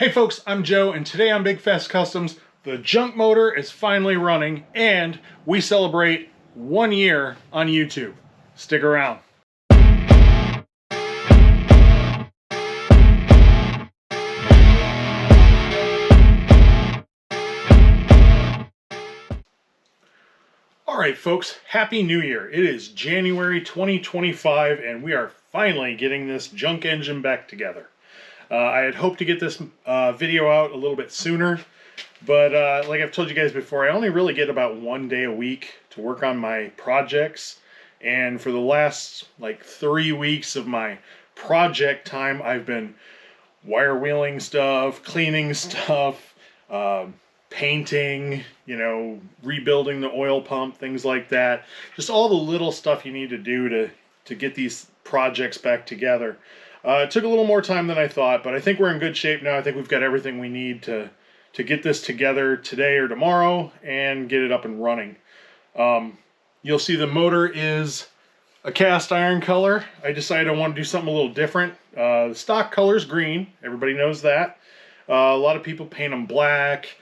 Hey folks, I'm Joe, and today on Big Fast Customs, the junk motor is finally running, and we celebrate 1 year on YouTube. Stick around. Alright folks, Happy New Year. It is January 2025, and we are finally getting this junk engine back together. I had hoped to get this video out a little bit sooner, but like I've told you guys before, I only really get about 1 day a week to work on my projects. And for the last like 3 weeks of my project time, I've been wire wheeling stuff, cleaning stuff, painting, rebuilding the oil pump, things like that. Just all the little stuff you need to do to get these projects back together. It took a little more time than I thought, but I think we're in good shape now. I think we've got everything we need to get this together today or tomorrow and get it up and running. You'll see the motor is a cast iron color. I decided I want to do something a little different. The stock color is green. Everybody knows that. A lot of people paint them black,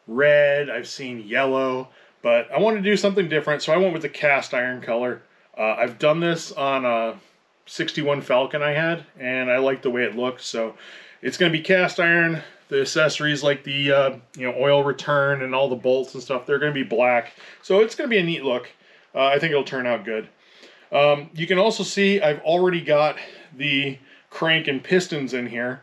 red. I've seen yellow, but I wanted to do something different, so I went with the cast iron color. I've done this on a 61 Falcon I had, and I like the way it looks, so it's going to be cast iron. The accessories like the oil return and all the bolts and stuff, they're going to be black, so it's going to be a neat look. I think it'll turn out good. You can also see I've already got the crank and pistons in here,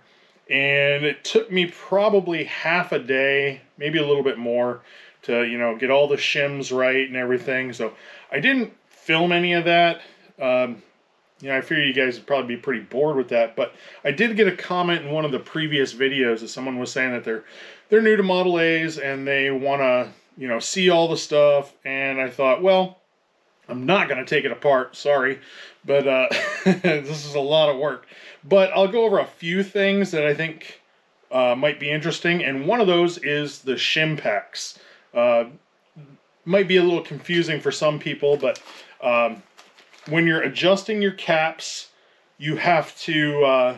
and it took me probably half a day, maybe a little bit more, to get all the shims right and everything. So I didn't film any of that. I figure you guys would probably be pretty bored with that, but I did get a comment in one of the previous videos that someone was saying that they're new to Model A's and they want to, see all the stuff, and I thought, well, I'm not going to take it apart, sorry, but this is a lot of work. But I'll go over a few things that I think might be interesting, and one of those is the shim packs. Might be a little confusing for some people, but when you're adjusting your caps, you have to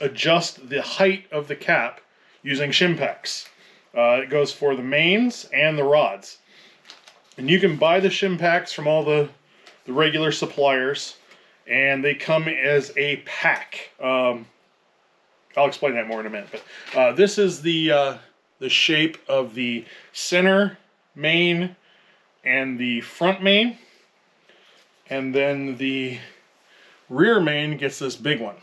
adjust the height of the cap using shim packs. It goes for the mains and the rods. And you can buy the shim packs from all the regular suppliers, and they come as a pack. I'll explain that more in a minute. But this is the shape of the center main and the front main. And then the rear main gets this big one.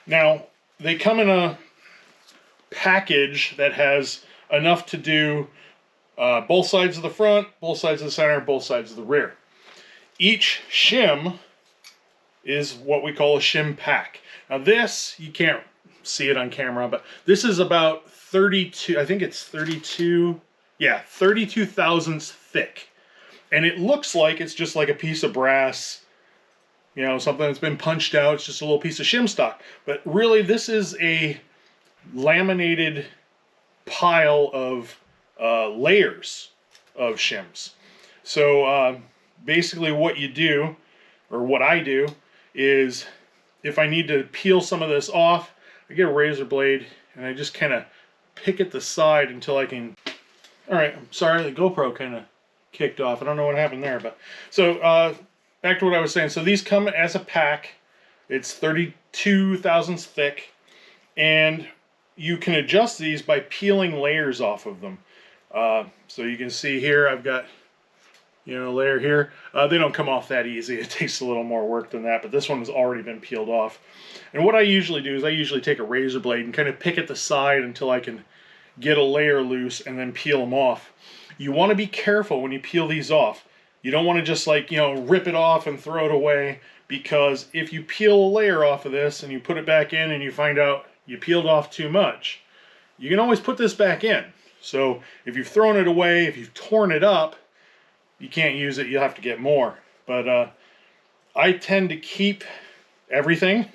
Now, they come in a package that has enough to do both sides of the front, both sides of the center, both sides of the rear. Each shim is what we call a shim pack. Now this, you can't see it on camera, but this is about 32, I think it's 32, yeah, 32 thousandths thick. And it looks like it's just like a piece of brass, something that's been punched out. It's just a little piece of shim stock. But really, this is a laminated pile of layers of shims. So basically what you do, or what I do, is if I need to peel some of this off, I get a razor blade and I just kind of pick at the side until I can... Alright, I'm sorry, the GoPro kind of kicked off. I don't know what happened there, but so back to what I was saying. So these come as a pack. It's 32 thousandths thick, and you can adjust these by peeling layers off of them. So you can see here I've got a layer here. They don't come off that easy. It takes a little more work than that, but this one has already been peeled off. And what I usually do is I usually take a razor blade and kind of pick at the side until I can get a layer loose and then peel them off. You want to be careful when you peel these off. You don't want to just rip it off and throw it away, because if you peel a layer off of this and you put it back in and you find out you peeled off too much, you can always put this back in. So if you've thrown it away, if you've torn it up, you can't use it, you'll have to get more. But I tend to keep everything,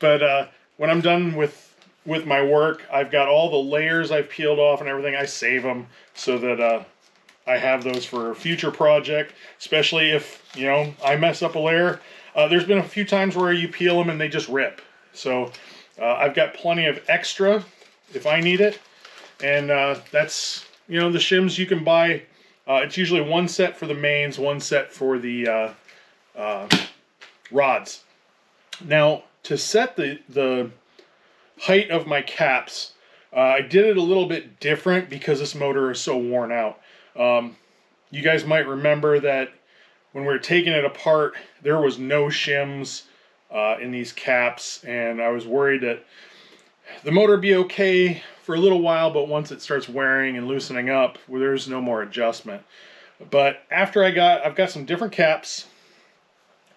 but when I'm done with my work, I've got all the layers I've peeled off and everything. I save them so that I have those for a future project, especially if, I mess up a layer. There's been a few times where you peel them and they just rip. So I've got plenty of extra if I need it. And that's, you know, the shims you can buy. It's usually one set for the mains, one set for the rods. Now, to set the height of my caps, I did it a little bit different because this motor is so worn out. You guys might remember that when we were taking it apart, there was no shims in these caps, and I was worried that the motor would be okay for a little while, but once it starts wearing and loosening up, well, there's no more adjustment. But after I've got some different caps,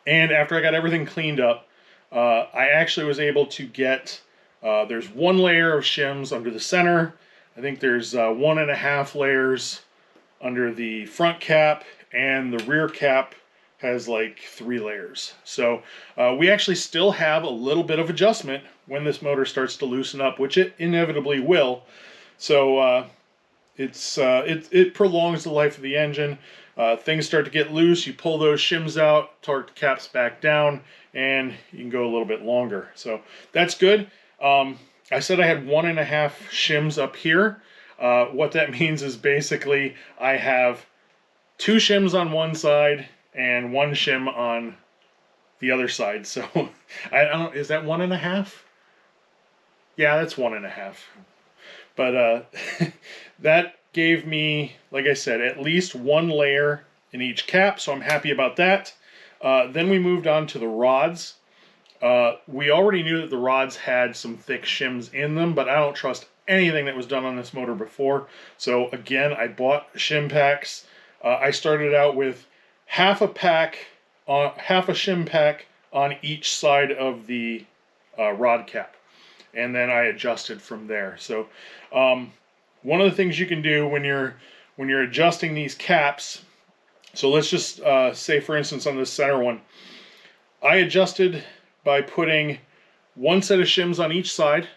and after I got everything cleaned up, I actually was able to get, there's one layer of shims under the center. I think there's 1.5 layers under the front cap, and the rear cap has like 3 layers. So we actually still have a little bit of adjustment when this motor starts to loosen up, which it inevitably will. So it prolongs the life of the engine. Things start to get loose, you pull those shims out, torque the caps back down, and you can go a little bit longer. So that's good. I said I had 1.5 shims up here. What that means is basically I have 2 shims on one side and 1 shim on the other side. So I don't, is that 1.5? Yeah, that's 1.5. But that gave me, like I said, at least 1 layer in each cap, so I'm happy about that. Then we moved on to the rods. We already knew that the rods had some thick shims in them, but I don't trust anything that was done on this motor before. So again, I bought shim packs. I started out with half a shim pack on each side of the rod cap, and then I adjusted from there. So one of the things you can do when you're adjusting these caps, so let's just say for instance on this center one, I adjusted by putting 1 set of shims on each side,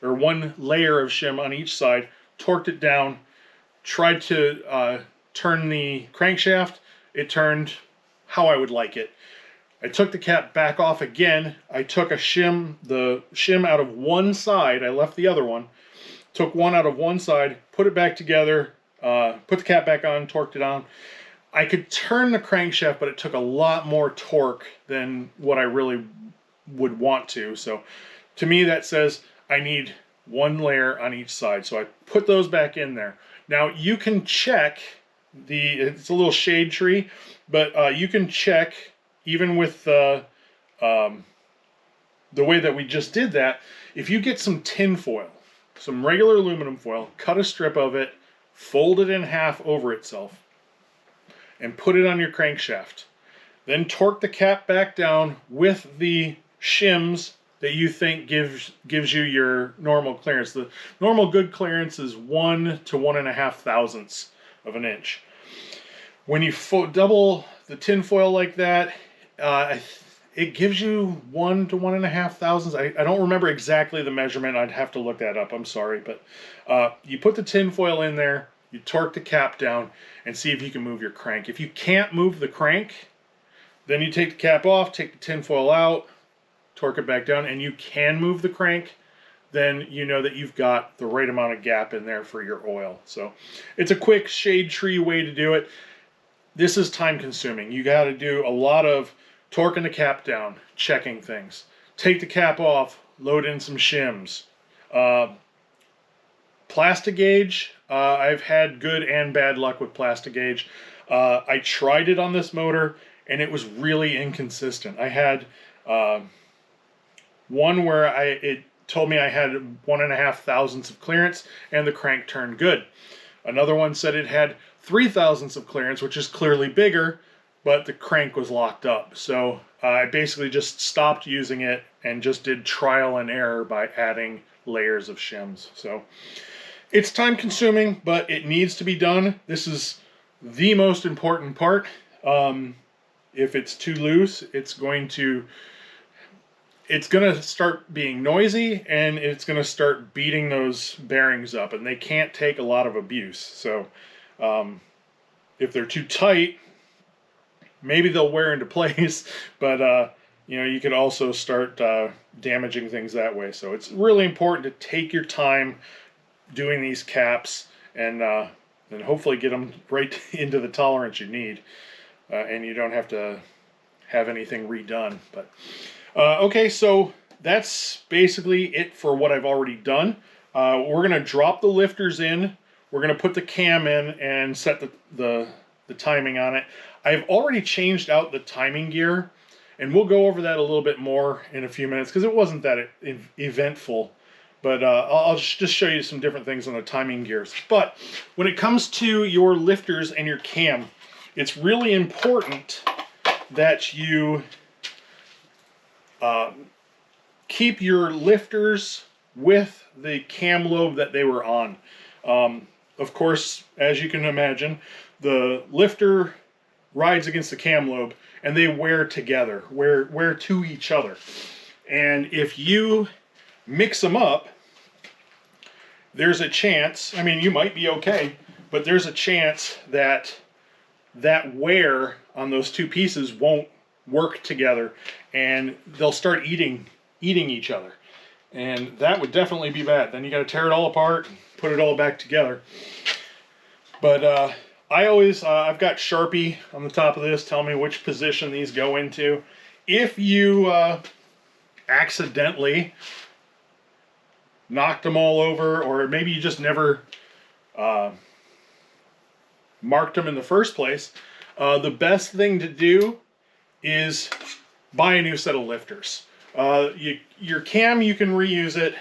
or 1 layer of shim on each side, torqued it down, tried to turn the crankshaft. It turned how I would like it. I took the cap back off again. I took the shim out of one side. I left the other one. Took one out of one side, put it back together, put the cap back on, torqued it on. I could turn the crankshaft, but it took a lot more torque than what I really would want to. So to me that says I need 1 layer on each side. So I put those back in there. Now you can check it's a little shade tree, but you can check even with the way that we just did that. If you get some tin foil, some regular aluminum foil, cut a strip of it, fold it in half over itself, and put it on your crankshaft. Then torque the cap back down with the shims that you think gives you your normal clearance. The normal good clearance is 1 to 1.5 thousandths of an inch. When you double the tin foil like that, it gives you 1 to 1.5 thousandths. I don't remember exactly the measurement. I'd have to look that up. I'm sorry. But you put the tin foil in there, you torque the cap down, and see if you can move your crank. If you can't move the crank, then you take the cap off, take the tin foil out, torque it back down, and you can move the crank, then you know that you've got the right amount of gap in there for your oil. So it's a quick shade tree way to do it. This is time consuming. You got to do a lot of torquing the cap down, checking things. Take the cap off, load in some shims. Plastigauge, I've had good and bad luck with Plastigauge. I tried it on this motor and it was really inconsistent. I had one where it told me I had 1.5 thousandths of clearance and the crank turned good. Another one said it had 3 thousandths of clearance, which is clearly bigger, but the crank was locked up. So I basically just stopped using it and just did trial and error by adding layers of shims. So it's time consuming, but it needs to be done. This is the most important part. If it's too loose, it's going to start being noisy, and it's going to start beating those bearings up, and they can't take a lot of abuse. So if they're too tight, maybe they'll wear into place, but you know, you could also start damaging things that way. So it's really important to take your time doing these caps, and hopefully get them right into the tolerance you need, and you don't have to have anything redone. But okay, so that's basically it for what I've already done. We're going to drop the lifters in. We're going to put the cam in and set the timing on it. I've already changed out the timing gear, and we'll go over that a little bit more in a few minutes because it wasn't that eventful. But I'll just show you some different things on the timing gears. But when it comes to your lifters and your cam, it's really important that you keep your lifters with the cam lobe that they were on. Of course, as you can imagine, the lifter rides against the cam lobe, and they wear together, wear to each other. And if you mix them up, there's a chance, I mean, you might be okay, but there's a chance that that wear on those two pieces won't work together, and they'll start eating each other. And that would definitely be bad. Then you got to tear it all apart and put it all back together. But I always, I've got Sharpie on the top of this, tell me which position these go into. If you accidentally knocked them all over, or maybe you just never marked them in the first place, the best thing to do is buy a new set of lifters. Your cam, you can reuse it.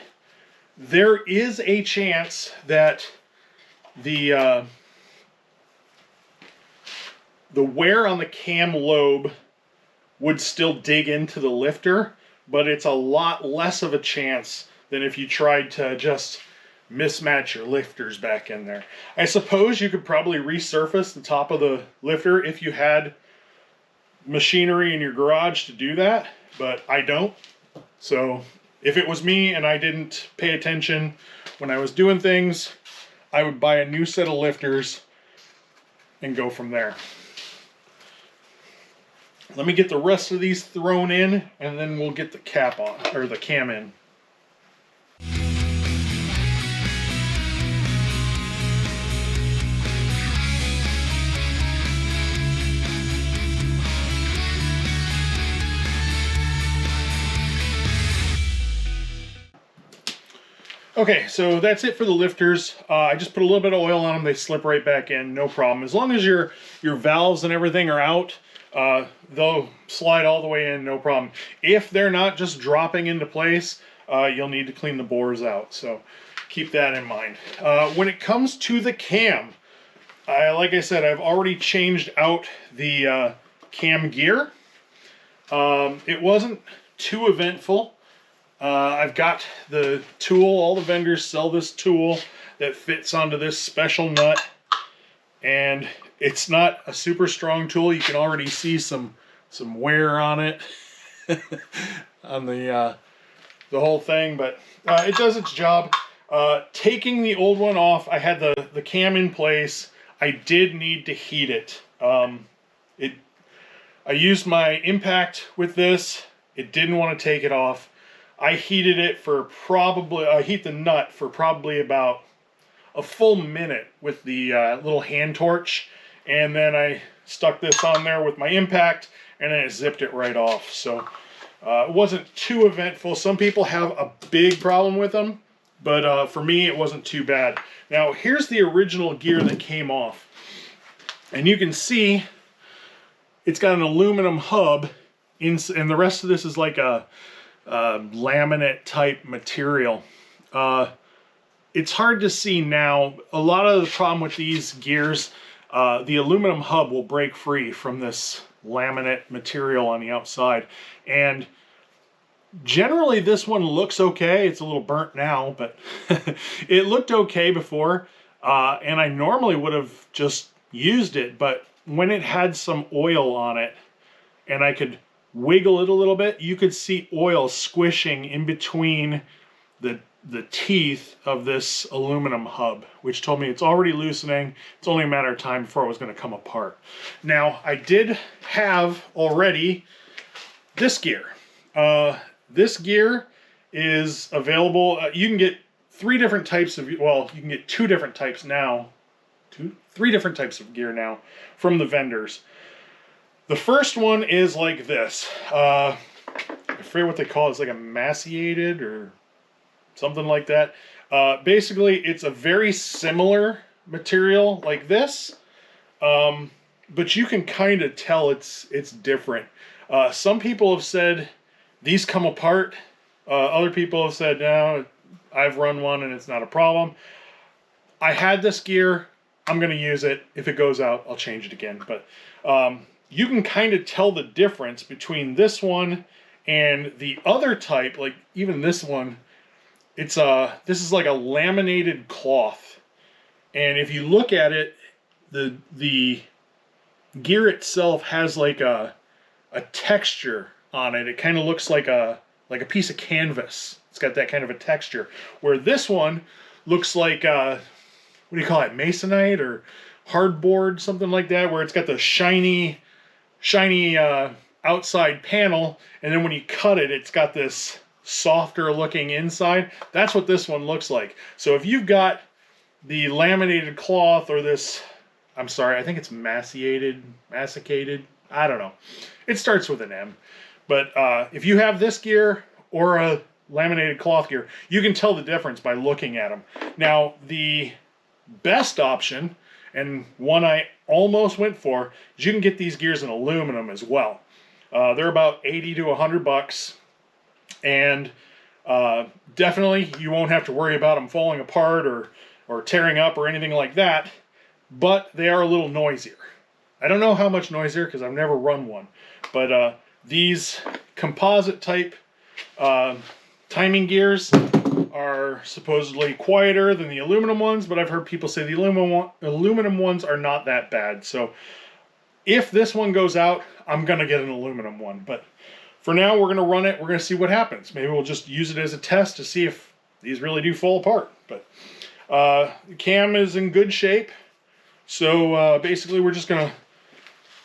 There is a chance that the wear on the cam lobe would still dig into the lifter, but it's a lot less of a chance than if you tried to just mismatch your lifters back in there. I suppose you could probably resurface the top of the lifter if you had machinery in your garage to do that, but I don't. So if it was me and I didn't pay attention when I was doing things, I would buy a new set of lifters and go from there. Let me get the rest of these thrown in, and then we'll get the cap on, or the cam in. Okay, so that's it for the lifters. I just put a little bit of oil on them. They slip right back in, no problem. As long as your valves and everything are out, they'll slide all the way in, no problem. If they're not just dropping into place, you'll need to clean the bores out. So keep that in mind. When it comes to the cam, like I said, I've already changed out the cam gear. It wasn't too eventful. I've got the tool, all the vendors sell this tool that fits onto this special nut, and it's not a super strong tool. You can already see some wear on it on the whole thing, but it does its job. Taking the old one off, I had the cam in place. I did need to heat it. I used my impact with this. It didn't want to take it off. I heated it for probably, heat the nut for probably about a full minute with the little hand torch, and then I stuck this on there with my impact, and then it zipped it right off. So it wasn't too eventful. Some people have a big problem with them, but for me it wasn't too bad. Now here's the original gear that came off, and you can see it's got an aluminum hub, and the rest of this is like a laminate type material. It's hard to see now. A lot of the problem with these gears, the aluminum hub will break free from this laminate material on the outside, and generally this one looks okay. It's a little burnt now, but it looked okay before, and I normally would have just used it, but when it had some oil on it and I could wiggle it a little bit, you could see oil squishing in between the teeth of this aluminum hub, which told me it's already loosening. It's only a matter of time before it was going to come apart. Now, I did have already this gear. This gear is available. You can get three different types of, well, you can get two different types now. Three different types of gear now from the vendors. The first one is like this. I forget what they call it. It's like a maciated or something like that. Basically, it's a very similar material like this, but you can kind of tell it's different. Some people have said these come apart. Other people have said, no, I've run one and it's not a problem. I had this gear. I'm going to use it. If it goes out, I'll change it again. But you can kind of tell the difference between this one and the other type, like even this one. It's this is like a laminated cloth. And if you look at it, the gear itself has like a texture on it. It kind of looks like a piece of canvas. It's got that kind of a texture. Where this one looks like what do you call it? Masonite or hardboard, something like that, where it's got the shiny outside panel, and then when you cut it, it's got this softer looking inside. That's what this one looks like. So if you've got the laminated cloth or this, I'm sorry, I think it's masticated, I don't know. It starts with an M. But if you have this gear or a laminated cloth gear, you can tell the difference by looking at them. Now, the best option, and one I almost went for, is you can get these gears in aluminum as well. They're about 80 to 100 bucks, and definitely you won't have to worry about them falling apart or tearing up or anything like that, but they are a little noisier. I don't know how much noisier because I've never run one, but these composite type timing gears are supposedly quieter than the aluminum ones, but I've heard people say the aluminum ones are not that bad. So if this one goes out, I'm going to get an aluminum one. But for now, we're going to run it. We're going to see what happens. Maybe we'll just use it as a test to see if these really do fall apart. But the cam is in good shape. So basically, we're just going to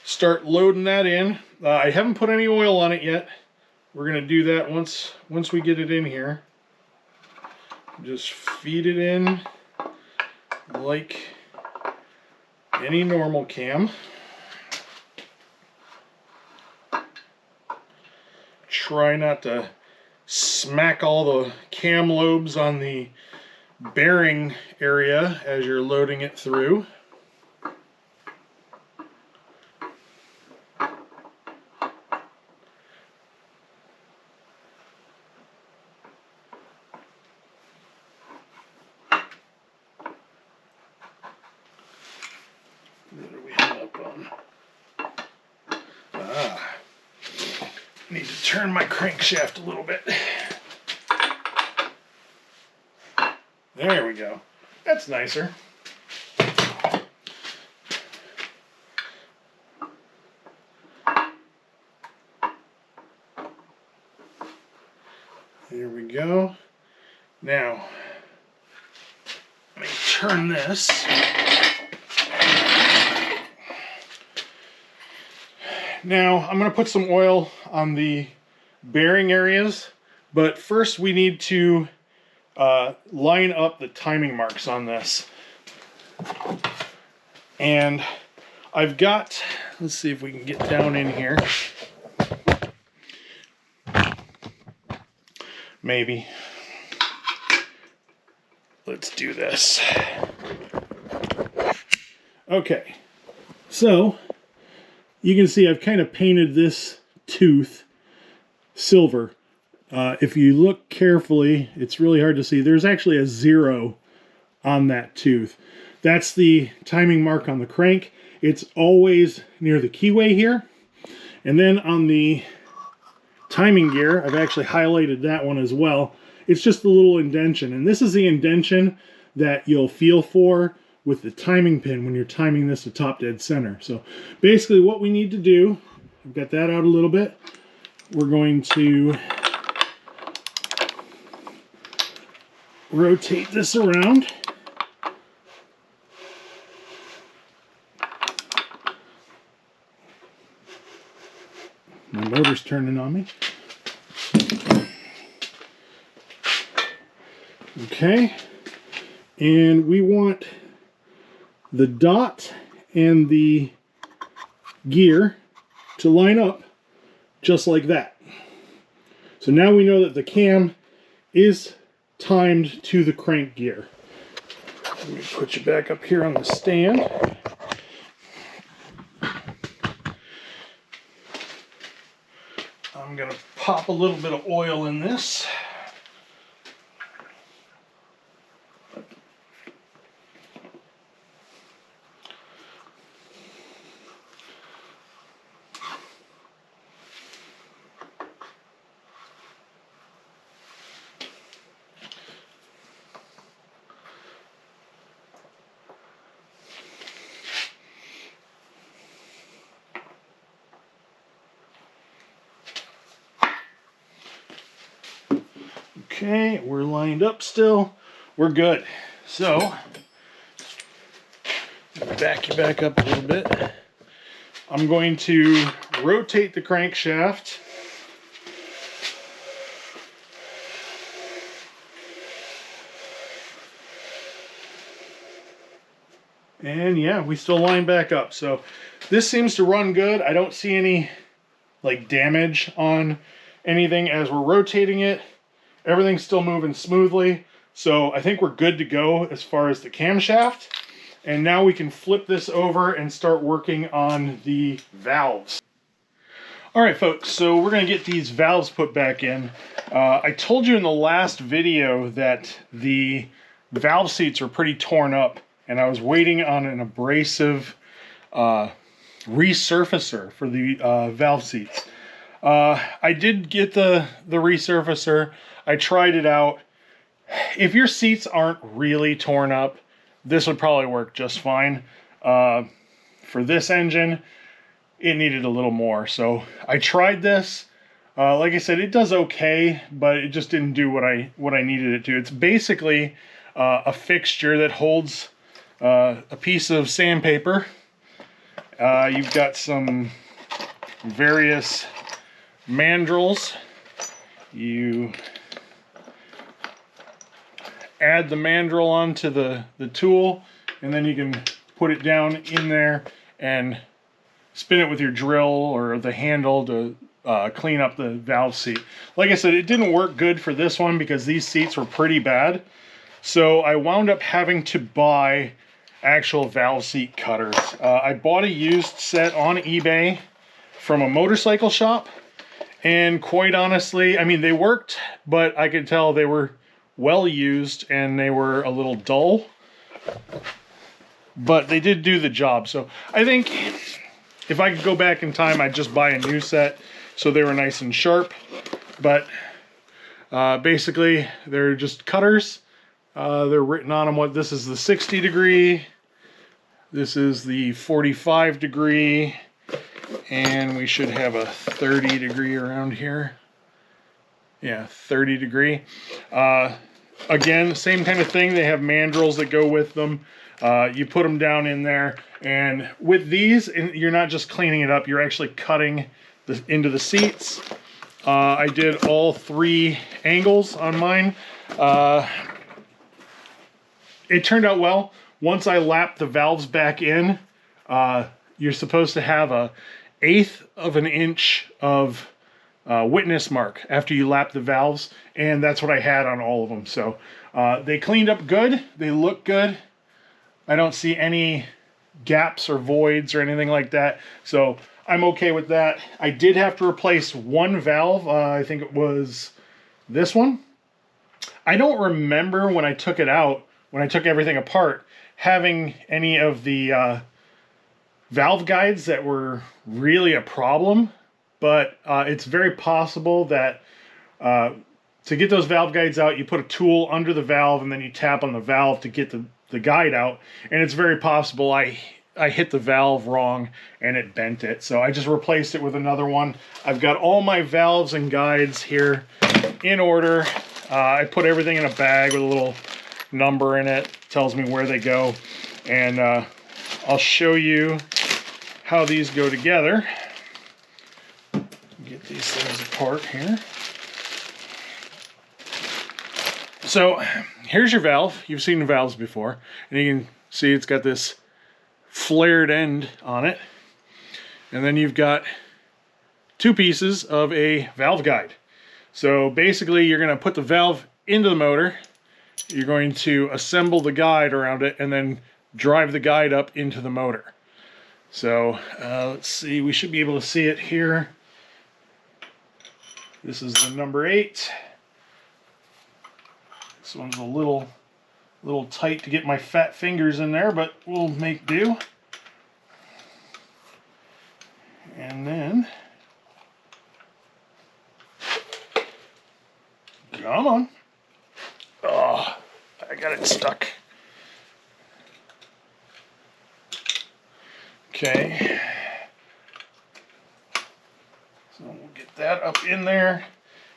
start loading that in. I haven't put any oil on it yet. We're going to do that once we get it in here. Just feed it in like any normal cam. Try not to smack all the cam lobes on the bearing area as you're loading it through. What do we have up on? Need to turn my crankshaft a little bit. There we go. That's nicer. There we go. Now, let me turn this. Now, I'm going to put some oil on the bearing areas, but first we need to line up the timing marks on this. And I've got, let's see if we can get down in here. Maybe. Let's do this. Okay, so you can see I've kind of painted this tooth silver. If you look carefully, it's really hard to see. There's actually a 0 on that tooth. That's the timing mark on the crank. It's always near the keyway here. And then on the timing gear, I've actually highlighted that one as well. It's just a little indentation. And this is the indentation that you'll feel for with the timing pin when you're timing this to top dead center. So basically what we need to do, I've got that out a little bit. We're going to rotate this around. My motor's turning on me. Okay, and we want the dot and the gear to line up just like that. So now we know that the cam is timed to the crank gear. Let me put you back up here on the stand. I'm gonna pop a little bit of oil in this. Okay, we're lined up still. We're good. So, back you back up a little bit. I'm going to rotate the crankshaft. And yeah, we still line back up. So this seems to run good. I don't see any like damage on anything as we're rotating it. Everything's still moving smoothly. So I think we're good to go as far as the camshaft. And now we can flip this over and start working on the valves. All right, folks, so we're gonna get these valves put back in. I told you in the last video that the valve seats were pretty torn up and I was waiting on an abrasive resurfacer for the valve seats. I did get the resurfacer. I tried it out. If your seats aren't really torn up, this would probably work just fine. For this engine, it needed a little more. So I tried this. Like I said, it does okay, but it just didn't do what I needed it to. It's basically a fixture that holds a piece of sandpaper. You've got some various mandrels. You add the mandrel onto the tool, and then you can put it down in there and spin it with your drill or the handle to clean up the valve seat. Like I said, it didn't work good for this one because these seats were pretty bad. So I wound up having to buy actual valve seat cutters. I bought a used set on eBay from a motorcycle shop. And quite honestly, I mean, they worked, but I could tell they were well used and they were a little dull. But they did do the job. So I think if I could go back in time, I'd just buy a new set so they were nice and sharp. But basically, they're just cutters. They're written on them what this is: the 60 degree, this is the 45 degree, and we should have a 30 degree around here. Yeah, 30 degree. Again, same kind of thing. They have mandrels that go with them. You put them down in there, and with these, you're not just cleaning it up, you're actually cutting into the seats. I did all 3 angles on mine. It turned out well. Once I lapped the valves back in, you're supposed to have a 1/8 of an inch of witness mark after you lap the valves, and that's what I had on all of them. So they cleaned up good. They look good. I don't see any gaps or voids or anything like that, so I'm okay with that. I did have to replace one valve. I think it was this one. I don't remember when I took it out, when I took everything apart, having any of the valve guides that were really a problem, but it's very possible that to get those valve guides out, you put a tool under the valve and then you tap on the valve to get the guide out, and it's very possible I hit the valve wrong and it bent it. So I just replaced it with another one. I've got all my valves and guides here in order. I put everything in a bag with a little number in it. Tells me where they go. And I'll show you how these go together. Get these things apart here. So here's your valve. You've seen the valves before, and you can see it's got this flared end on it. And then you've got two pieces of a valve guide. So basically you're going to put the valve into the motor, you're going to assemble the guide around it, and then drive the guide up into the motor. So let's see, we should be able to see it here. This is the number 8. This one's a little tight to get my fat fingers in there, but we'll make do. And then, come on. Oh, I got it stuck. Okay. So we'll get that up in there.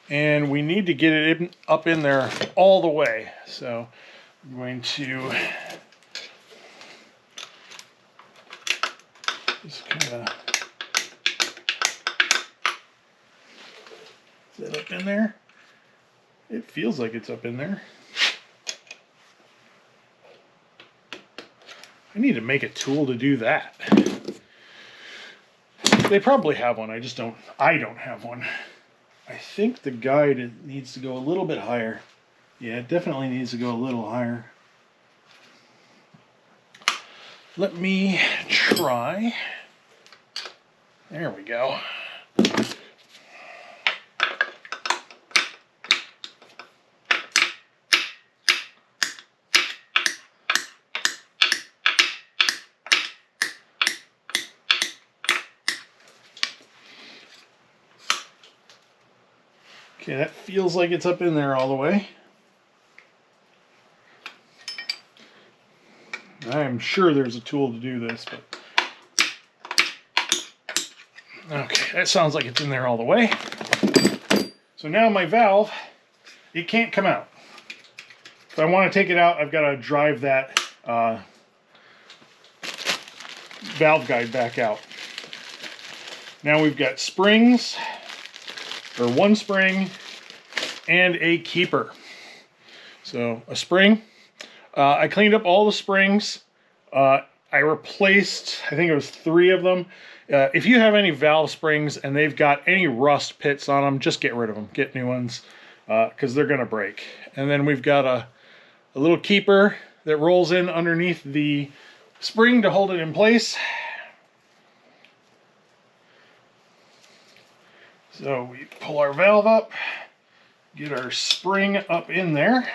And we need to get it up in there all the way. So I'm going to just kind of... Is that up in there? It feels like it's up in there. I need to make a tool to do that. They probably have one, I don't have one. I think the guide needs to go a little bit higher. Yeah, it definitely needs to go a little higher. Let me try. There we go. Okay, that feels like it's up in there all the way. I'm sure there's a tool to do this, but... Okay, that sounds like it's in there all the way. So now my valve, it can't come out. If I want to take it out, I've got to drive that valve guide back out. Now we've got springs, or one spring, and a keeper. So a spring. I cleaned up all the springs. I replaced, I think it was 3 of them. If you have any valve springs and they've got any rust pits on them, just get rid of them. Get new ones, because they're going to break. And then we've got a little keeper that rolls in underneath the spring to hold it in place. So we pull our valve up, get our spring up in there.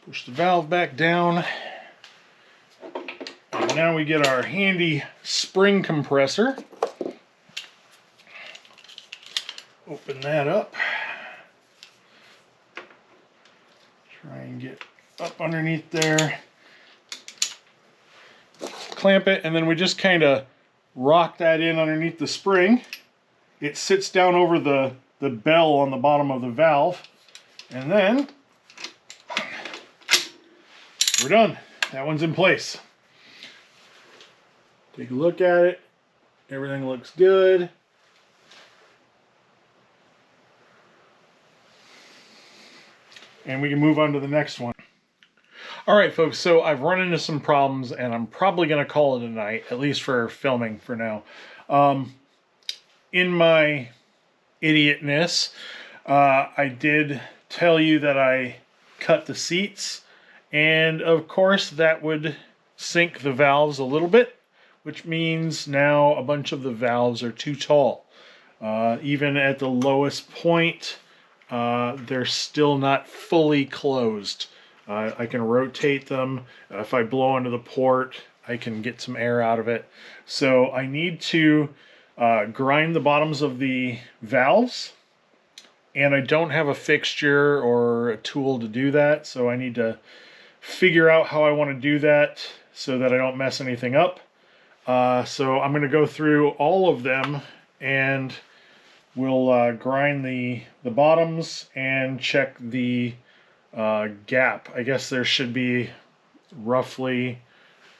Push the valve back down. And now we get our handy spring compressor. Open that up. Try and get up underneath there. Clamp it, and then we just kind of rock that in underneath the spring. It sits down over the bell on the bottom of the valve. And then we're done. That one's in place. Take a look at it. Everything looks good. And we can move on to the next one. Alright folks, so I've run into some problems and I'm probably going to call it a night, at least for filming for now. In my idiotness, I did tell you that I cut the seats, and of course that would sink the valves a little bit, which means now a bunch of the valves are too tall. Even at the lowest point, they're still not fully closed. I can rotate them. If I blow into the port, I can get some air out of it. So I need to grind the bottoms of the valves, and I don't have a fixture or a tool to do that, so I need to figure out how I want to do that so that I don't mess anything up. So I'm going to go through all of them and we'll grind the bottoms and check the gap. I guess there should be roughly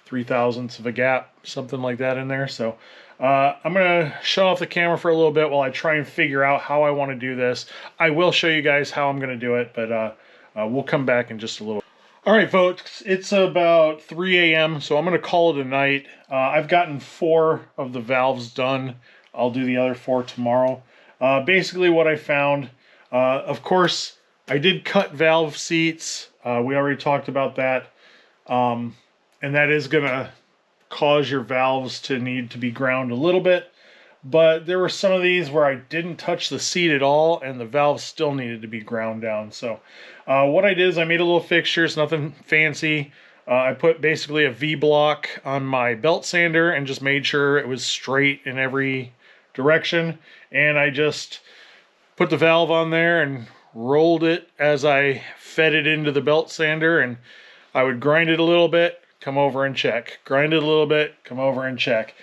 3/1000ths of a gap, something like that in there. So I'm going to shut off the camera for a little bit while I try and figure out how I want to do this. I will show you guys how I'm going to do it, but we'll come back in just a little. All right, folks, it's about 3 a.m., so I'm going to call it a night. I've gotten 4 of the valves done. I'll do the other 4 tomorrow. Basically what I found, of course, I did cut valve seats. We already talked about that. And that is going to cause your valves to need to be ground a little bit. But there were some of these where I didn't touch the seat at all, and the valves still needed to be ground down. So what I did is I made a little fixture. It's nothing fancy. I put basically a V-block on my belt sander and just made sure it was straight in every direction. And I just put the valve on there and rolled it as I fed it into the belt sander, and I would grind it a little bit, come over and check. Grind it a little bit, come over and check.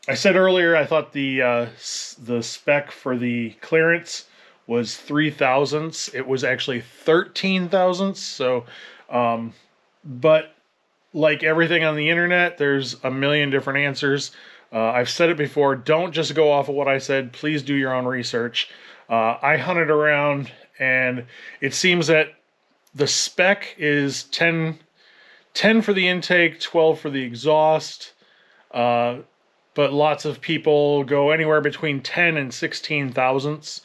I said earlier I thought the spec for the clearance was 3 thousandths. It was actually 13 thousandths. So, but like everything on the internet, there's a million different answers. I've said it before, don't just go off of what I said. Please do your own research. I hunted around, and it seems that the spec is 10 for the intake, 12 for the exhaust. But lots of people go anywhere between 10 and 16 thousandths.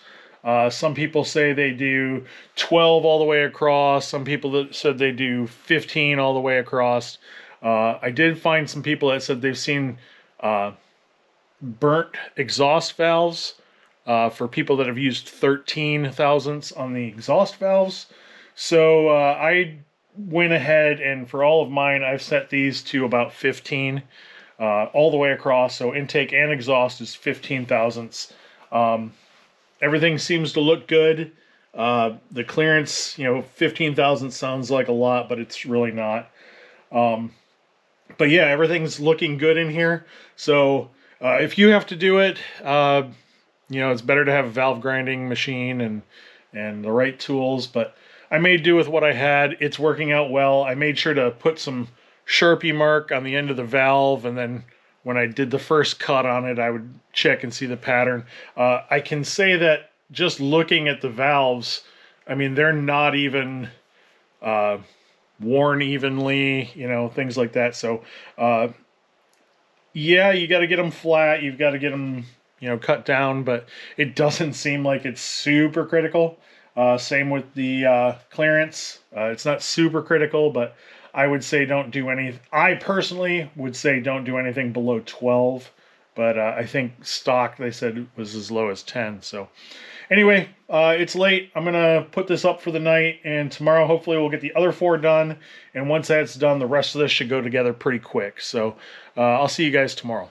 Some people say they do 12 all the way across. Some people that said they do 15 all the way across. I did find some people that said they've seen burnt exhaust valves for people that have used 13 thousandths on the exhaust valves. So I went ahead, and for all of mine, I've set these to about 15 all the way across. So intake and exhaust is 15 thousandths. Everything seems to look good. The clearance, 15 thousandths sounds like a lot, but it's really not. But yeah, everything's looking good in here. So if you have to do it, it's better to have a valve grinding machine and the right tools. But I made do with what I had. It's working out well. I made sure to put some Sharpie mark on the end of the valve, and then when I did the first cut on it, I would check and see the pattern. I can say that just looking at the valves, I mean, they're not even worn evenly, things like that. So, yeah, you got to get them flat. You've got to get them, cut down, but it doesn't seem like it's super critical. Same with the clearance. It's not super critical, but I would say don't do any. I personally would say don't do anything below 12, but I think stock, they said, was as low as 10. So anyway, it's late. I'm going to put this up for the night, and tomorrow hopefully we'll get the other 4 done. And once that's done, the rest of this should go together pretty quick. So I'll see you guys tomorrow.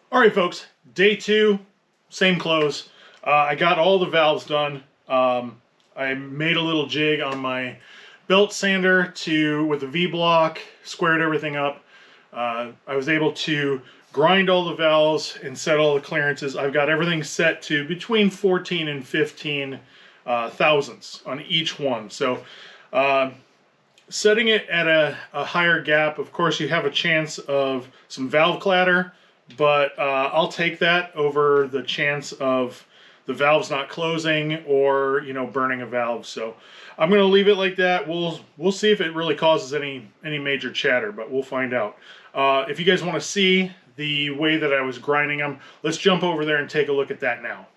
All right, folks, day 2, same clothes. I got all the valves done. I made a little jig on my belt sander with a V-block, squared everything up. I was able to grind all the valves and set all the clearances. I've got everything set to between 14 and 15 thousandths on each one. So setting it at a higher gap, of course, you have a chance of some valve clatter, but I'll take that over the chance of the valve's not closing or, burning a valve. So I'm going to leave it like that. We'll see if it really causes any major chatter, but we'll find out. If you guys want to see the way that I was grinding them, let's jump over there and take a look at that now.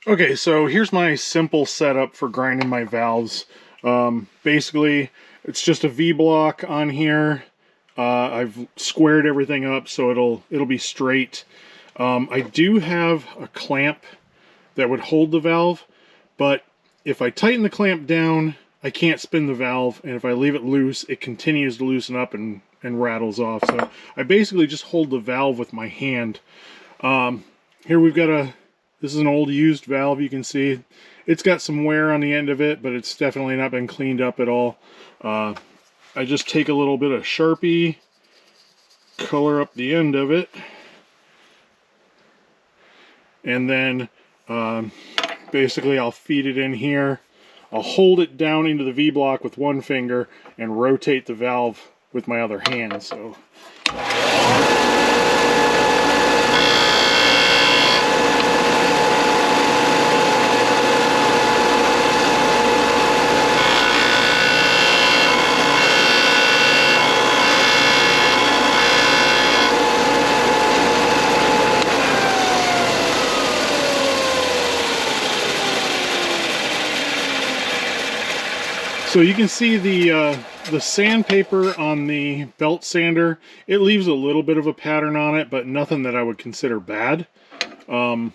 Okay, so here's my simple setup for grinding my valves. Basically, it's just a V-block on here. I've squared everything up so it'll be straight. I do have a clamp that would hold the valve, but if I tighten the clamp down, I can't spin the valve, and if I leave it loose, it continues to loosen up and rattles off. So I basically just hold the valve with my hand. Here we've got this is an old used valve. You can see it's got some wear on the end of it, but it's definitely not been cleaned up at all. I just take a little bit of Sharpie, color up the end of it, and then basically I'll feed it in here. I'll hold it down into the V-block with one finger and rotate the valve with my other hand. So So you can see the sandpaper on the belt sander. It leaves a little bit of a pattern on it, but nothing that I would consider bad. You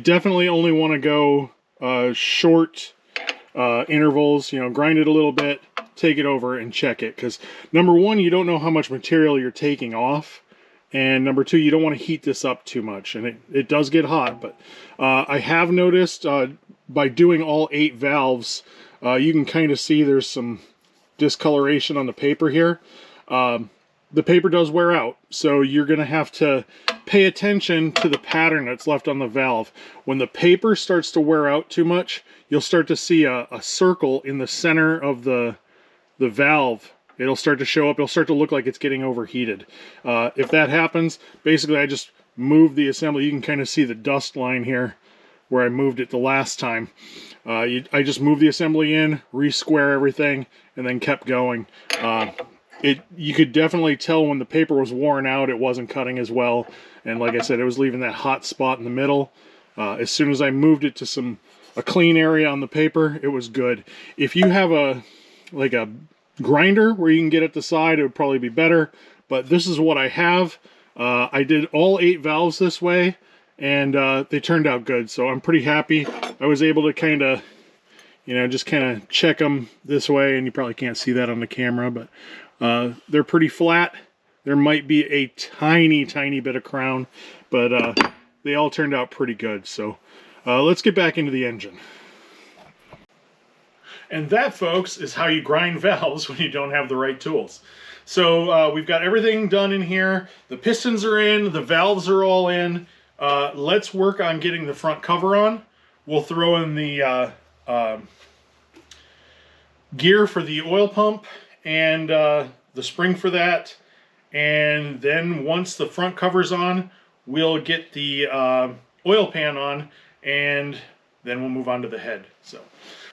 definitely only want to go short intervals, you know, grind it a little bit, take it over and check it. Because number one, you don't know how much material you're taking off. And number two, you don't want to heat this up too much. And it does get hot, but I have noticed by doing all 8 valves, you can kind of see there's some discoloration on the paper here. The paper does wear out, so you're going to have to pay attention to the pattern that's left on the valve. When the paper starts to wear out too much, you'll start to see a circle in the center of the valve. It'll start to show up. It'll start to look like it's getting overheated. If that happens, basically I just move the assembly. You can kind of see the dust line here where I moved it the last time. I just moved the assembly in, re-square everything, and then kept going. You could definitely tell when the paper was worn out, it wasn't cutting as well. And like I said, it was leaving that hot spot in the middle. As soon as I moved it to a clean area on the paper, it was good. If you have a grinder where you can get at the side, it would probably be better. But this is what I have. I did all 8 valves this way, and they turned out good. So I'm pretty happy. I was able to kind of, you know, just kind of check them this way, and you probably can't see that on the camera, but they're pretty flat. There might be a tiny bit of crown, but they all turned out pretty good. So let's get back into the engine. And that, folks, is how you grind valves when you don't have the right tools. So we've got everything done in here. The pistons are in, the valves are all in. Let's work on getting the front cover on. We'll throw in the gear for the oil pump and the spring for that. And then once the front cover's on, we'll get the oil pan on, and then we'll move on to the head. So,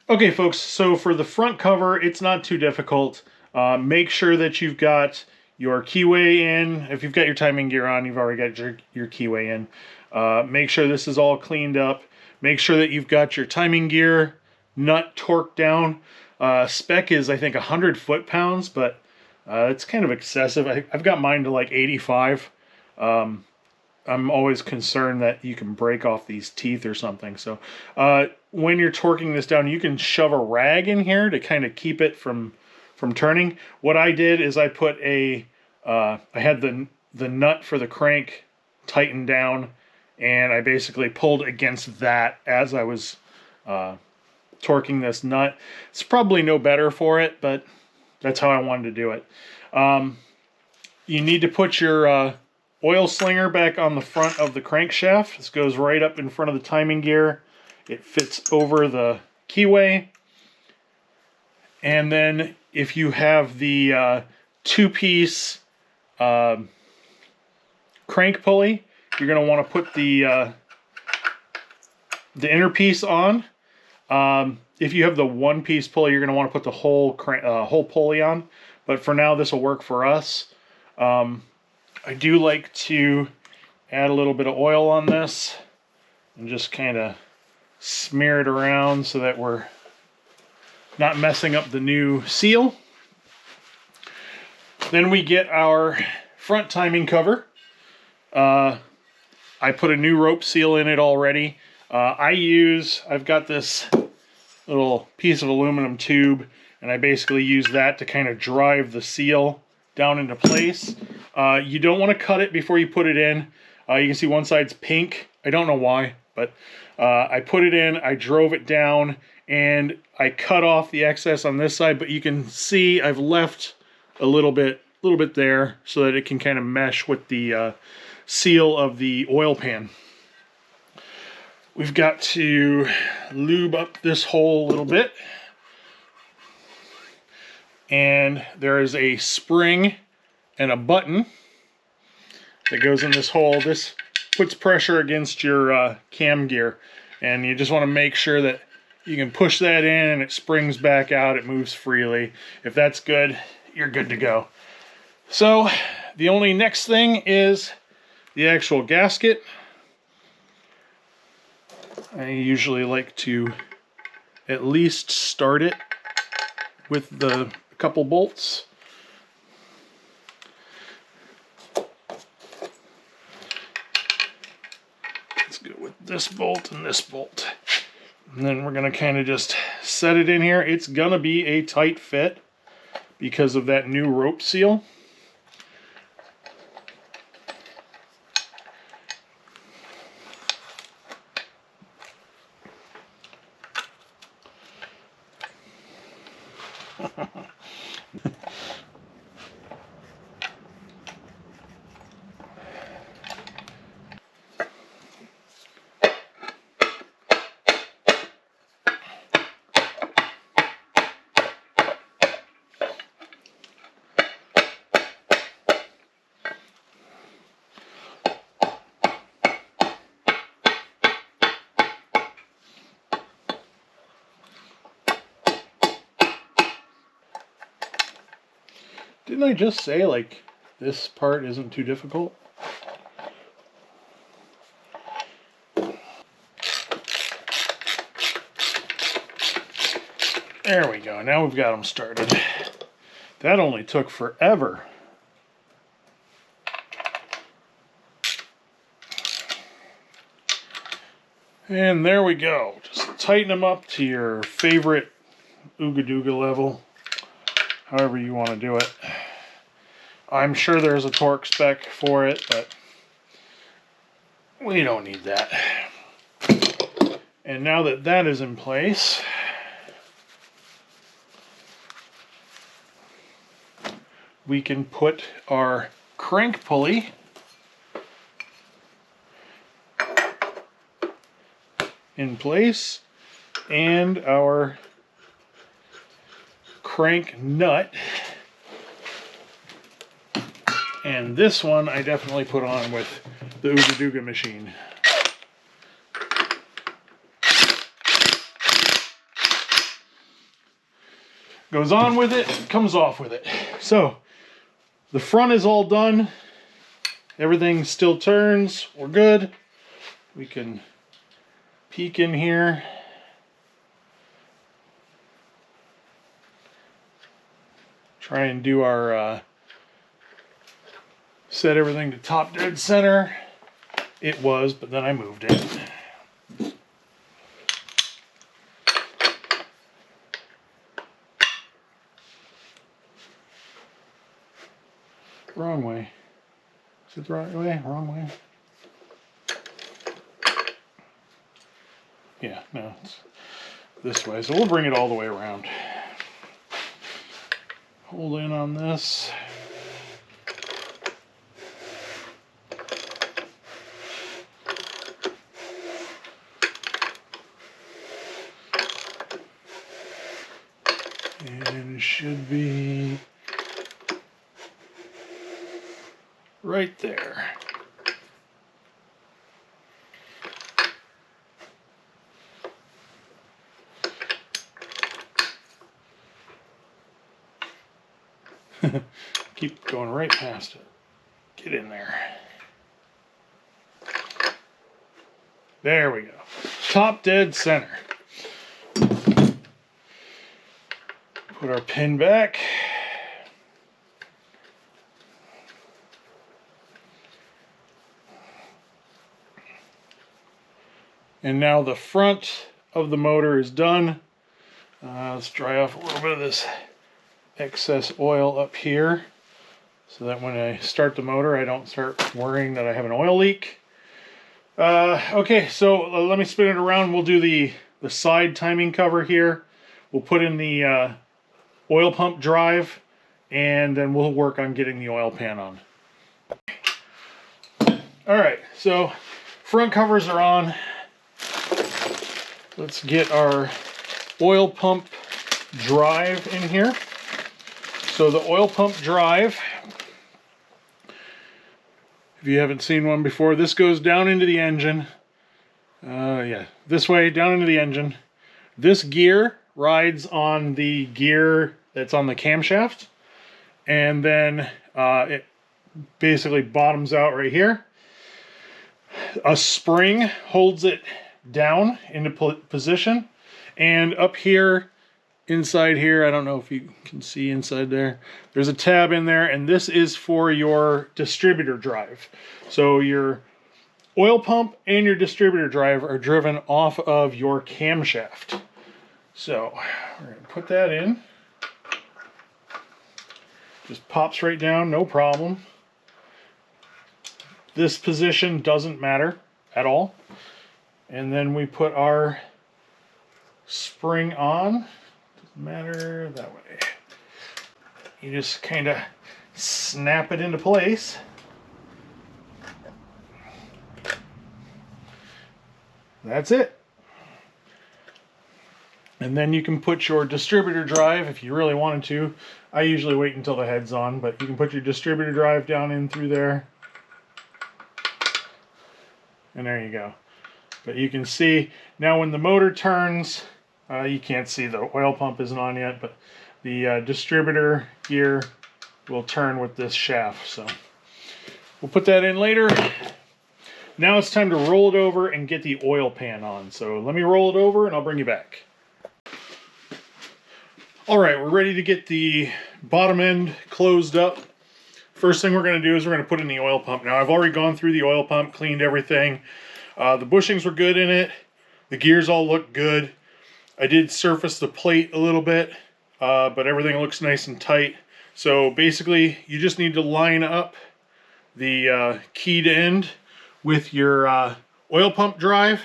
okay, folks, so for the front cover, it's not too difficult. Make sure that you've got your keyway in. If you've got your timing gear on, you've already got your keyway in. Make sure this is all cleaned up. Make sure that you've got your timing gear nut torqued down. Spec is, I think, 100 foot-pounds, but it's kind of excessive. I've got mine to like 85. I'm always concerned that you can break off these teeth or something. So when you're torquing this down, you can shove a rag in here to kind of keep it from turning. What I did is I put I had the nut for the crank tightened down, and I basically pulled against that as I was torquing this nut. It's probably no better for it, but that's how I wanted to do it. You need to put your oil slinger back on the front of the crankshaft. This goes right up in front of the timing gear. It fits over the keyway. And then if you have the 2-piece crank pulley, you're going to want to put the inner piece on. If you have the 1-piece pulley, you're going to want to put the whole pulley on. But for now, this will work for us. I do like to add a little bit of oil on this and just kind of smear it around so that we're not messing up the new seal. Then we get our front timing cover. I put a new rope seal in it already. I've got this little piece of aluminum tube, and I basically use that to kind of drive the seal down into place. You don't want to cut it before you put it in. You can see one side's pink. I don't know why, but I put it in, I drove it down, and I cut off the excess on this side, but you can see I've left a little bit there so that it can kind of mesh with the seal of the oil pan. We've got to lube up this hole a little bit. And there is a spring and a button that goes in this hole. This puts pressure against your cam gear, and you just want to make sure that you can push that in and it springs back out, it moves freely. If that's good, you're good to go. So the only next thing is the actual gasket. I usually like to at least start it with the couple bolts. Let's go with this bolt and this bolt. And then we're going to kind of just set it in here. It's going to be a tight fit because of that new rope seal. Didn't I just say, like, this part isn't too difficult? There we go. Now we've got them started. That only took forever. And there we go. Just tighten them up to your favorite Ooga Dooga level. However you want to do it. I'm sure there's a torque spec for it, but we don't need that. And now that that is in place, we can put our crank pulley in place and our crank nut. And this one I definitely put on with the Ooga Dooga machine. Goes on with it, comes off with it. So the front is all done. Everything still turns. We're good. We can peek in here. Try and do our set everything to top dead center. It was, but then I moved it. Wrong way. Is it the right way? Wrong way? Yeah, no, it's this way. So we'll bring it all the way around. Hold in on this. And it should be right there. Keep going right past it. Get in there. There we go. Top dead center. Put our pin back. And now the front of the motor is done. Let's dry off a little bit of this excess oil up here so that when I start the motor I don't start worrying that I have an oil leak. Okay, so let me spin it around. We'll do the side timing cover here. We'll put in the oil pump drive and then we'll work on getting the oil pan on. Alright, so front covers are on. Let's get our oil pump drive in here. So the oil pump drive, if you haven't seen one before, this goes down into the engine. Yeah, this way, down into the engine. This gear rides on the gear that's on the camshaft. And then it basically bottoms out right here. A spring holds it down into position. And up here inside here, I don't know if you can see inside there, there's a tab in there, and this is for your distributor drive. So your oil pump and your distributor drive are driven off of your camshaft. So we're going to put that in. Just pops right down, no problem. This position doesn't matter at all. And then we put our spring on. Doesn't matter that way. You just kind of snap it into place. That's it. And then you can put your distributor drive if you really wanted to. I usually wait until the head's on, but you can put your distributor drive down in through there. And there you go. But you can see now when the motor turns, you can't see the oil pump isn't on yet, but the distributor gear will turn with this shaft. So we'll put that in later. Now it's time to roll it over and get the oil pan on. So let me roll it over and I'll bring you back. All right, we're ready to get the bottom end closed up. First thing we're going to do is we're going to put in the oil pump. Now I've already gone through the oil pump, cleaned everything. The bushings were good in it. The gears all look good. I did surface the plate a little bit, but everything looks nice and tight. So basically you just need to line up the keyed end with your oil pump drive,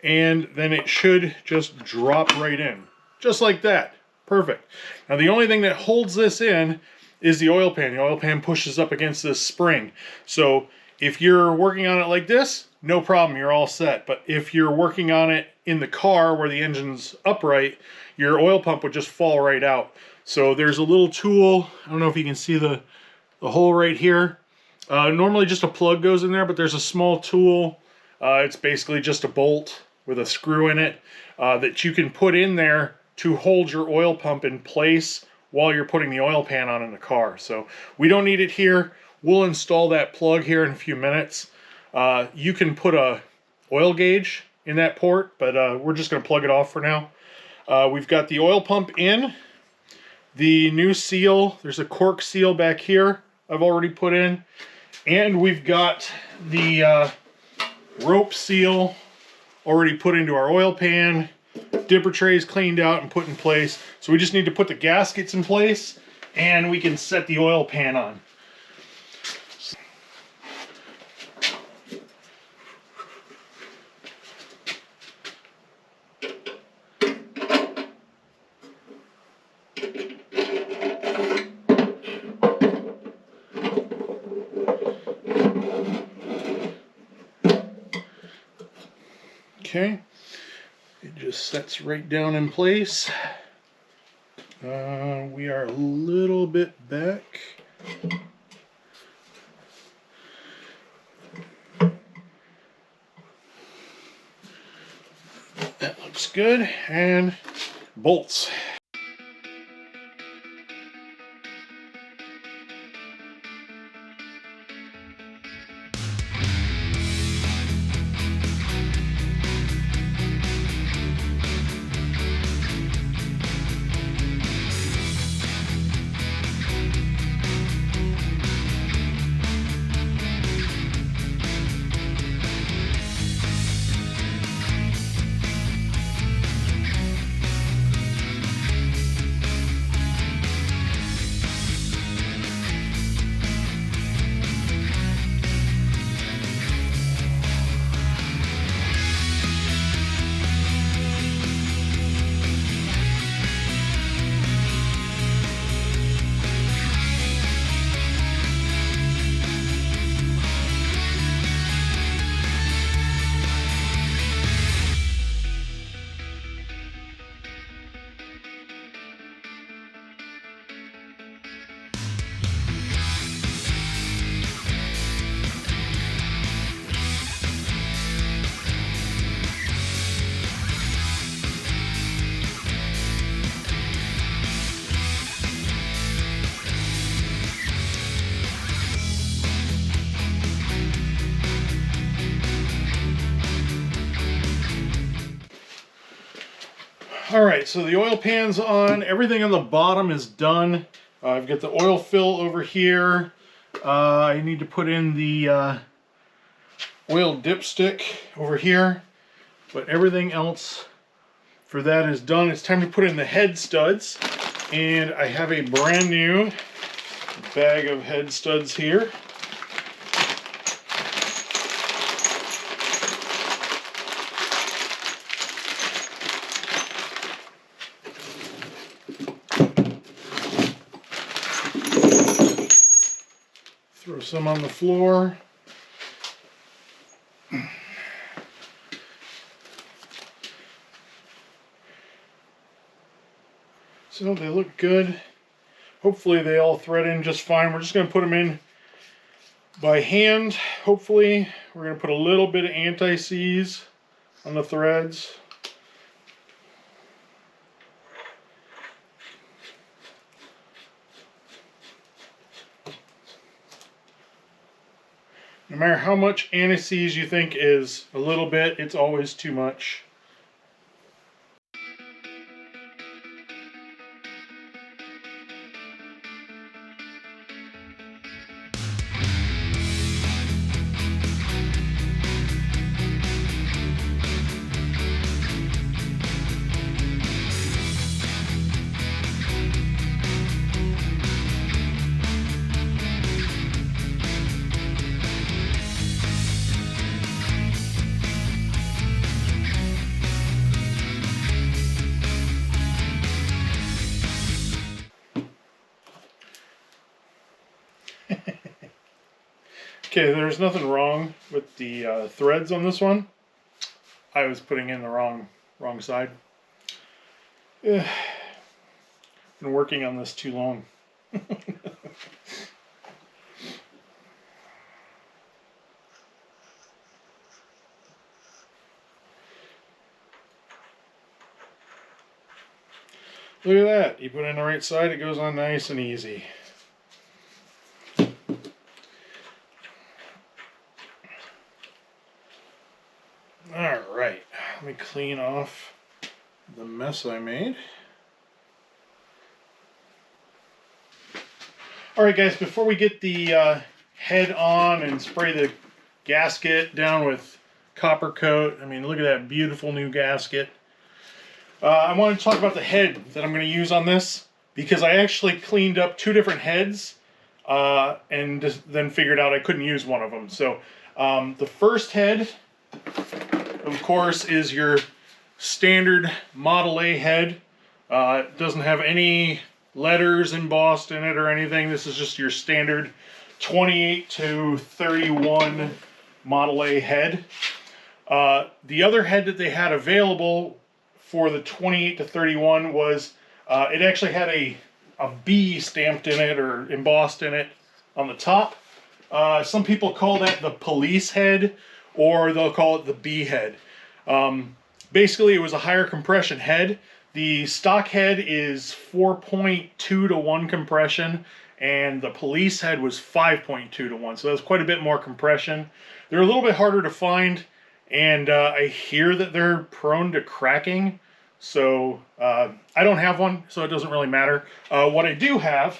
and then it should just drop right in. Just like that. Perfect. Now the only thing that holds this in is the oil pan. The oil pan pushes up against this spring. So if you're working on it like this, no problem, you're all set. But if you're working on it in the car where the engine's upright, your oil pump would just fall right out. So there's a little tool, I don't know if you can see the hole right here. Normally just a plug goes in there, but there's a small tool. It's basically just a bolt with a screw in it that you can put in there to hold your oil pump in place while you're putting the oil pan on in the car. So we don't need it here. We'll install that plug here in a few minutes. You can put a oil gauge in that port, but we're just going to plug it off for now. We've got the oil pump in. The new seal, there's a cork seal back here I've already put in. And we've got the rope seal already put into our oil pan. Dipper trays cleaned out and put in place. So we just need to put the gaskets in place and we can set the oil pan on. Okay. It just sets right down in place. We are a little bit back. That looks good. And bolts. All right, so the oil pan's on. Everything on the bottom is done. I've got the oil fill over here. I need to put in the oil dipstick over here, but everything else for that is done. It's time to put in the head studs, and I have a brand new bag of head studs here. Throw some on the floor. So they look good. Hopefully they all thread in just fine. We're just going to put them in by hand. Hopefully we're going to put a little bit of anti-seize on the threads. No matter how much anti-seize you think is a little bit, it's always too much. Okay, there's nothing wrong with the threads on this one. I was putting in the wrong side. Been working on this too long. Look at that. You put it in the right side, it goes on nice and easy. Alright, let me clean off the mess I made. Alright guys, before we get the head on and spray the gasket down with copper coat, I mean look at that beautiful new gasket. I want to talk about the head that I'm going to use on this, because I actually cleaned up two different heads and then figured out I couldn't use one of them. So the first head, of course, is your standard Model A head. It doesn't have any letters embossed in it or anything. This is just your standard 28 to 31 Model A head. The other head that they had available for the 28 to 31 was, it actually had a B stamped in it or embossed in it on the top. Some people call that the police head, or they'll call it the B head. Basically, it was a higher compression head. The stock head is 4.2 to 1 compression, and the police head was 5.2 to 1, so that's quite a bit more compression. They're a little bit harder to find, and I hear that they're prone to cracking, so I don't have one, so it doesn't really matter. What I do have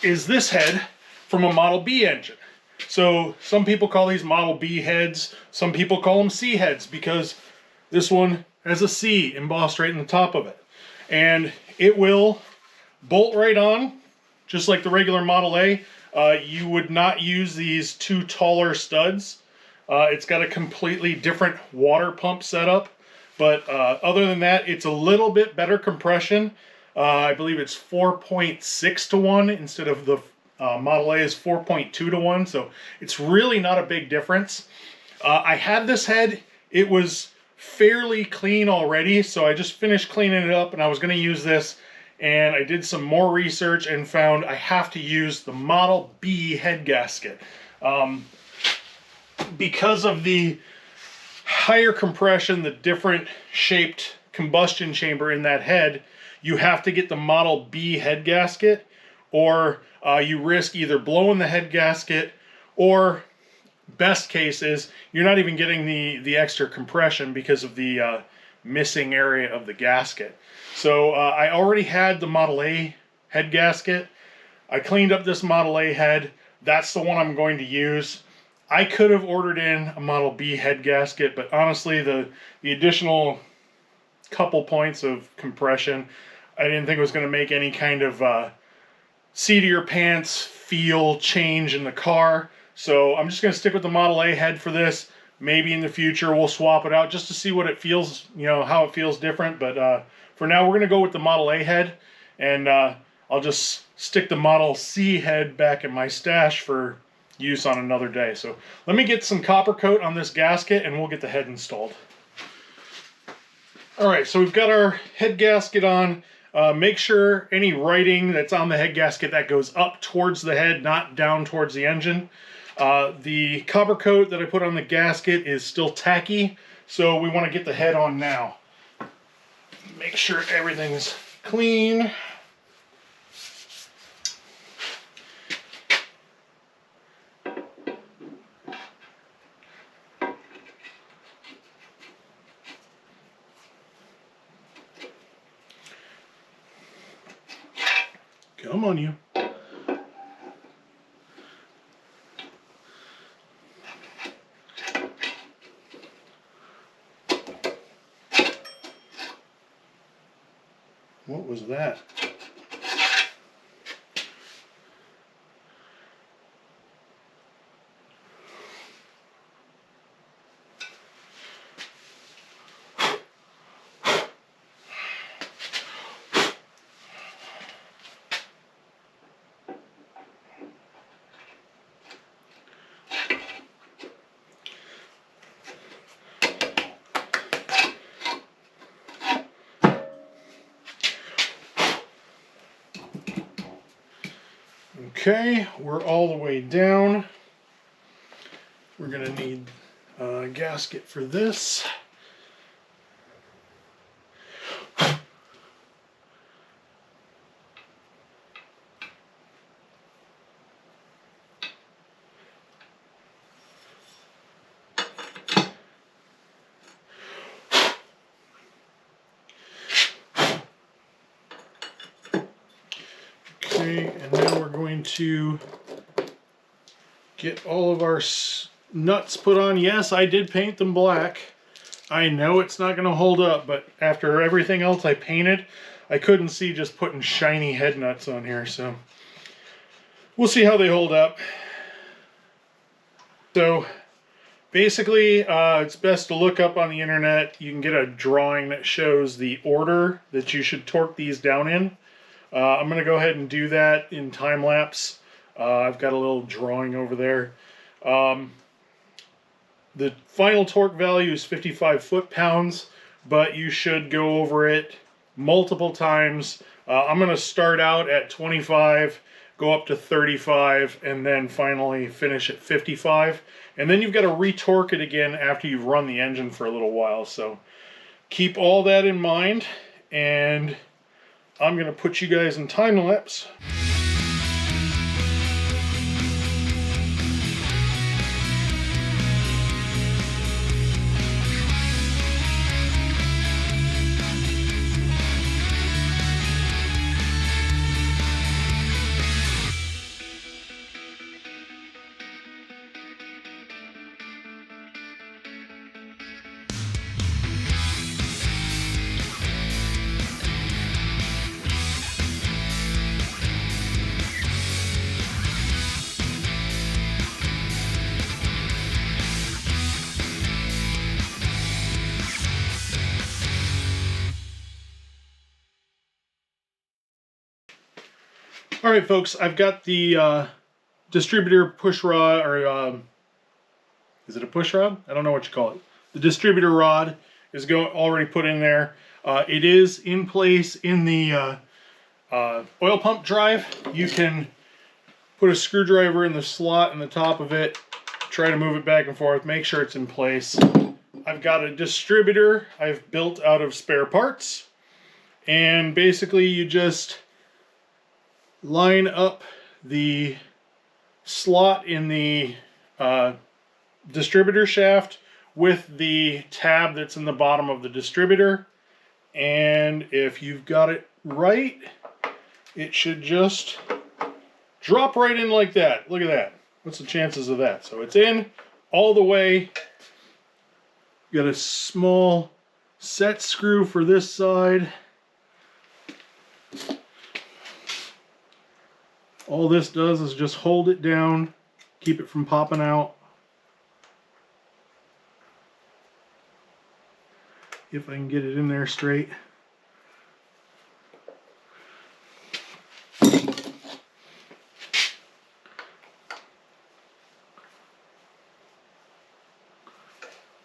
is this head from a Model B engine. So some people call these Model B heads, some people call them C heads, because this one has a C embossed right in the top of it. And it will bolt right on, just like the regular Model A. You would not use these two taller studs. It's got a completely different water pump setup, but other than that, it's a little bit better compression. I believe it's 4.6 to 1 instead of the Model A is 4.2 to 1, so it's really not a big difference. I had this head, it was fairly clean already, so I just finished cleaning it up and I was going to use this, and I did some more research and found I have to use the Model B head gasket. Because of the higher compression, the different shaped combustion chamber in that head, you have to get the Model B head gasket, or you risk either blowing the head gasket, or best case is you're not even getting the extra compression because of the missing area of the gasket. So I already had the Model A head gasket. I cleaned up this Model A head. That's the one I'm going to use. I could have ordered in a Model B head gasket, but honestly, the additional couple points of compression, I didn't think it was going to make any kind of seat of your pants feel change in the car. So I'm just going to stick with the Model A head for this. Maybe in the future we'll swap it out just to see what it feels, you know, how it feels different. But for now, we're going to go with the Model A head, and I'll just stick the Model C head back in my stash for use on another day. So let me get some copper coat on this gasket and we'll get the head installed. Alright, so we've got our head gasket on. Make sure any writing that's on the head gasket that goes up towards the head, not down towards the engine. The copper coat that I put on the gasket is still tacky, so we want to get the head on now. Make sure everything's clean. Come on, you. What was that? Okay, we're all the way down. We're going to need a gasket for this. Okay, and now we're going to get all of our nuts put on. Yes, I did paint them black. I know it's not going to hold up, but after everything else I painted, I couldn't see just putting shiny head nuts on here, so we'll see how they hold up. So basically, it's best to look up on the internet. You can get a drawing that shows the order that you should torque these down in. I'm going to go ahead and do that in time lapse. I've got a little drawing over there. The final torque value is 55 foot-pounds, but you should go over it multiple times. I'm going to start out at 25, go up to 35, and then finally finish at 55. And then you've got to retorque it again after you've run the engine for a little while. So keep all that in mind, and I'm going to put you guys in time lapse. Alright folks, I've got the distributor push rod, or is it a push rod? I don't know what you call it. The distributor rod is already put in there. It is in place in the oil pump drive. You can put a screwdriver in the slot in the top of it, try to move it back and forth, make sure it's in place. I've got a distributor I've built out of spare parts, and basically you just line up the slot in the distributor shaft with the tab that's in the bottom of the distributor. And if you've got it right, it should just drop right in like that. Look at that. What's the chances of that? So it's in all the way. Got a small set screw for this side. All this does is just hold it down, keep it from popping out. If I can get it in there straight.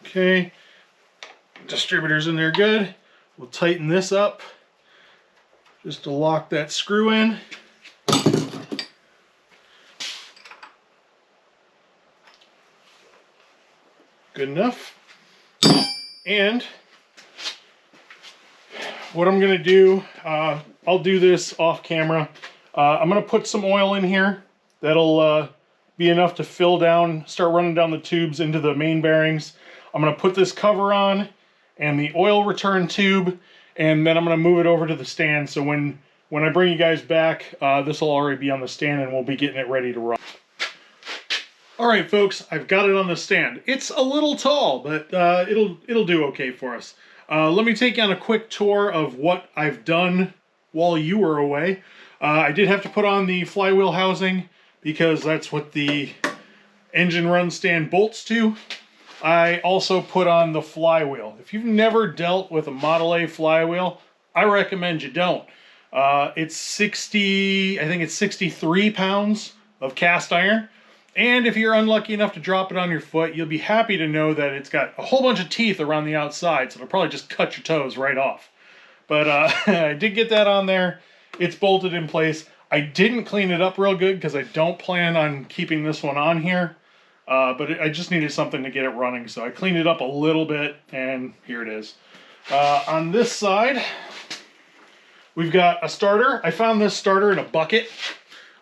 Okay, distributor's in there good. We'll tighten this up just to lock that screw in. Good enough. And what I'm going to do, I'll do this off camera. I'm going to put some oil in here. That'll be enough to fill down, start running down the tubes into the main bearings. I'm going to put this cover on and the oil return tube, and then I'm going to move it over to the stand. So when I bring you guys back, this will already be on the stand and we'll be getting it ready to run. All right, folks, I've got it on the stand. It's a little tall, but it'll do okay for us. Let me take you on a quick tour of what I've done while you were away. I did have to put on the flywheel housing because that's what the engine run stand bolts to. I also put on the flywheel. If you've never dealt with a Model A flywheel, I recommend you don't. It's 63 pounds of cast iron. And if you're unlucky enough to drop it on your foot, you'll be happy to know that it's got a whole bunch of teeth around the outside, so it'll probably just cut your toes right off. But I did get that on there. It's bolted in place. I didn't clean it up real good because I don't plan on keeping this one on here. But I just needed something to get it running, so I cleaned it up a little bit, and here it is. On this side, we've got a starter. I found this starter in a bucket.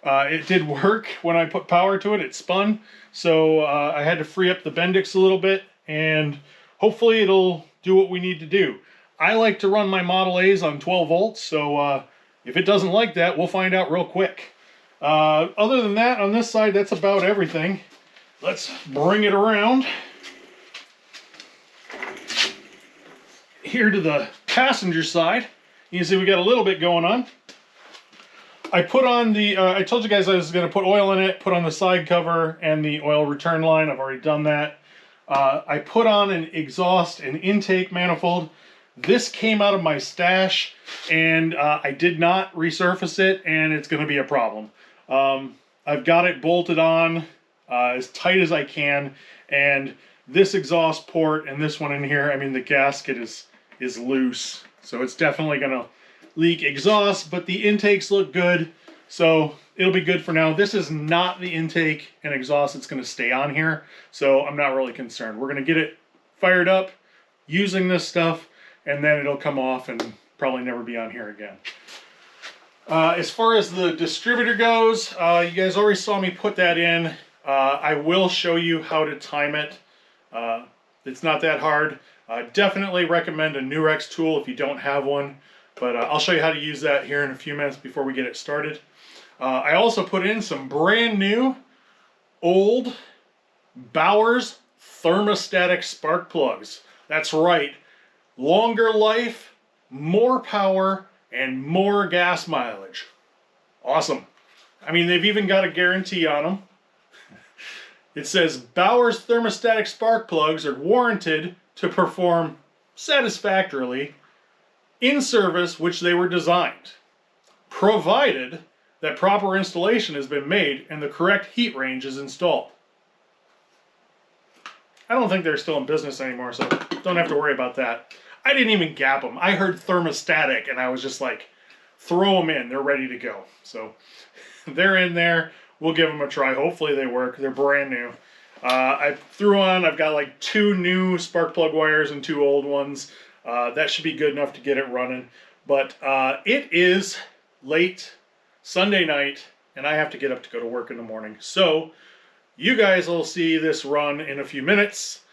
It did work when I put power to it. It spun, so I had to free up the Bendix a little bit, and hopefully it'll do what we need to do. I like to run my Model A's on 12 volts, so if it doesn't like that, we'll find out real quick. Other than that, on this side, that's about everything. Let's bring it around here to the passenger side. You can see we got a little bit going on. I put on the, I told you guys I was going to put oil in it, put on the side cover and the oil return line. I've already done that. I put on an exhaust and intake manifold. This came out of my stash, and I did not resurface it, and it's going to be a problem. I've got it bolted on as tight as I can, and this exhaust port and this one in here, I mean, the gasket is loose, so it's definitely going to leak exhaust, but the intakes look good, so it'll be good for now. This is not the intake and exhaust that's going to stay on here, so I'm not really concerned. We're going to get it fired up using this stuff, and then it'll come off and probably never be on here again. As far as the distributor goes, you guys already saw me put that in. I will show you how to time it. It's not that hard. Definitely recommend a Nurex tool if you don't have one. But I'll show you how to use that here in a few minutes before we get it started. I also put in some brand new, old Bowers thermostatic spark plugs. That's right. Longer life, more power, and more gas mileage. Awesome. I mean, they've even got a guarantee on them. It says Bowers thermostatic spark plugs are warranted to perform satisfactorily in service which they were designed, provided that proper installation has been made and the correct heat range is installed. I don't think they're still in business anymore, so don't have to worry about that. I didn't even gap them. I heard thermostatic and I was just like, throw them in, they're ready to go. So they're in there. We'll give them a try. Hopefully they work. They're brand new. I've got like 2 new spark plug wires and 2 old ones. That should be good enough to get it running. But it is late Sunday night, and I have to get up to go to work in the morning. So you guys will see this run in a few minutes.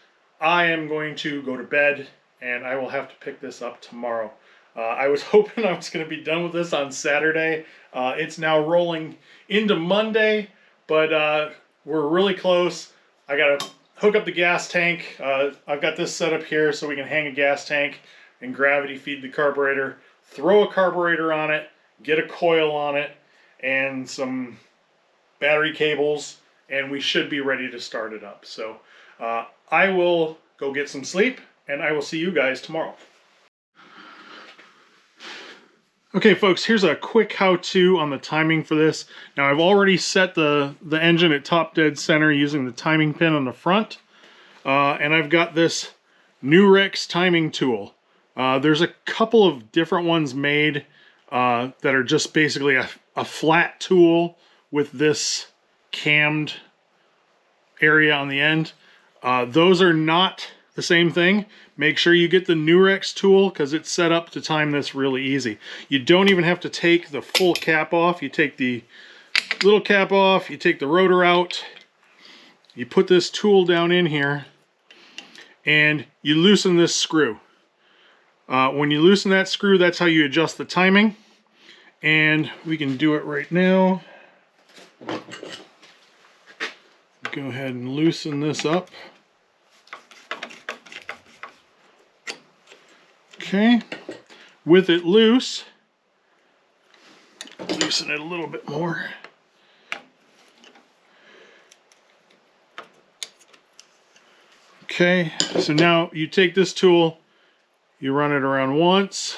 I am going to go to bed, and I will have to pick this up tomorrow. I was hoping I was going to be done with this on Saturday. It's now rolling into Monday, but we're really close. I got to hook up the gas tank. I've got this set up here so we can hang a gas tank and gravity feed the carburetor, throw a carburetor on it, get a coil on it, and some battery cables, and we should be ready to start it up. So I will go get some sleep, and I will see you guys tomorrow. Okay, folks, here's a quick how-to on the timing for this. Now, I've already set the engine at top dead center using the timing pin on the front, and I've got this Nurex timing tool. There's a couple of different ones made that are just basically a flat tool with this cammed area on the end. Those are not the same thing. Make sure you get the Nurex tool because it's set up to time this really easy. You don't even have to take the full cap off. You take the little cap off, you take the rotor out, you put this tool down in here, and you loosen this screw. When you loosen that screw, that's how you adjust the timing. And we can do it right now. Go ahead and loosen this up. Okay, with it loose, loosen it a little bit more. Okay, so now you take this tool, you run it around once,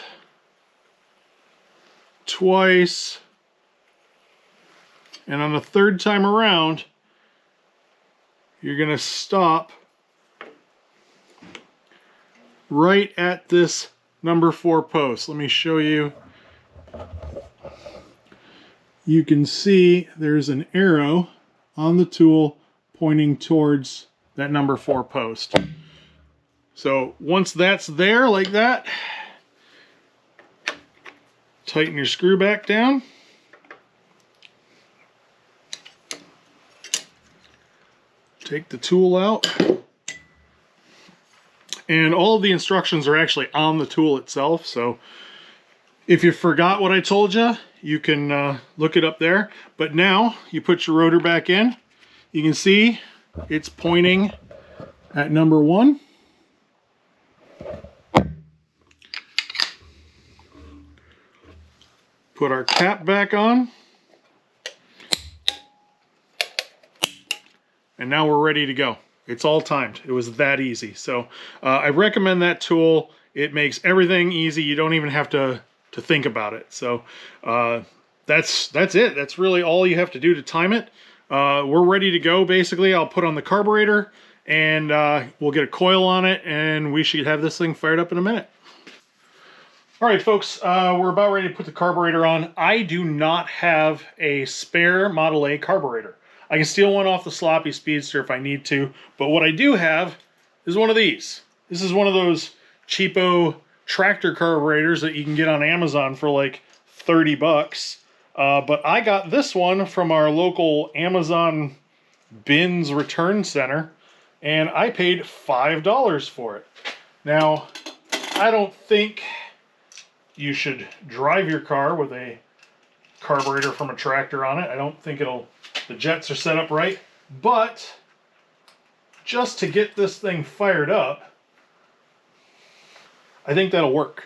twice, and on the third time around, you're going to stop right at this number 4 post. Let me show you. You can see there's an arrow on the tool pointing towards that number 4 post. So once that's there like that, tighten your screw back down. Take the tool out. And all of the instructions are actually on the tool itself, so if you forgot what I told you, you can look it up there. But now, you put your rotor back in, you can see it's pointing at number 1. Put our cap back on. And now we're ready to go. It's all timed. It was that easy. So I recommend that tool. It makes everything easy. You don't even have to think about it. So that's it. That's really all you have to do to time it. We're ready to go, basically. I'll put on the carburetor, and we'll get a coil on it, and we should have this thing fired up in a minute. All right, folks, we're about ready to put the carburetor on. I do not have a spare Model A carburetor. I can steal one off the Sloppy Speedster if I need to, but what I do have is one of these. This is one of those cheapo tractor carburetors that you can get on Amazon for like 30 bucks. But I got this one from our local Amazon bins return center, and I paid $5 for it. Now, I don't think you should drive your car with a carburetor from a tractor on it. I don't think the jets are set up right, but just to get this thing fired up, I think that'll work.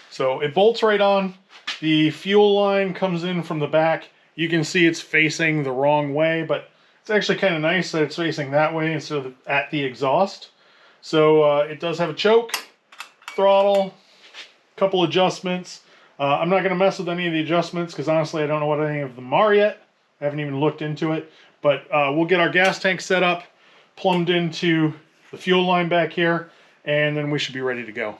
So it bolts right on. The fuel line comes in from the back. You can see it's facing the wrong way, but it's actually kind of nice that it's facing that way instead of at the exhaust. So it does have a choke, throttle, couple adjustments. I'm not going to mess with any of the adjustments because honestly I don't know what any of them are yet. I haven't even looked into it, but we'll get our gas tank set up, plumbed into the fuel line back here, and then we should be ready to go.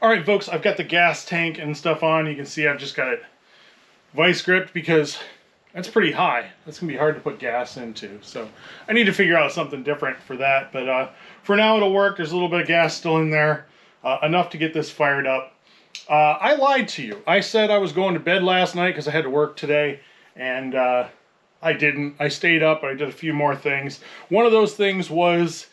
All right, folks, I've got the gas tank and stuff on. You can see I've just got it vice gripped because that's pretty high. That's gonna be hard to put gas into. So I need to figure out something different for that, but for now it'll work. There's a little bit of gas still in there, enough to get this fired up. I lied to you. I said I was going to bed last night because I had to work today. And I didn't. I stayed up. I did a few more things. One of those things was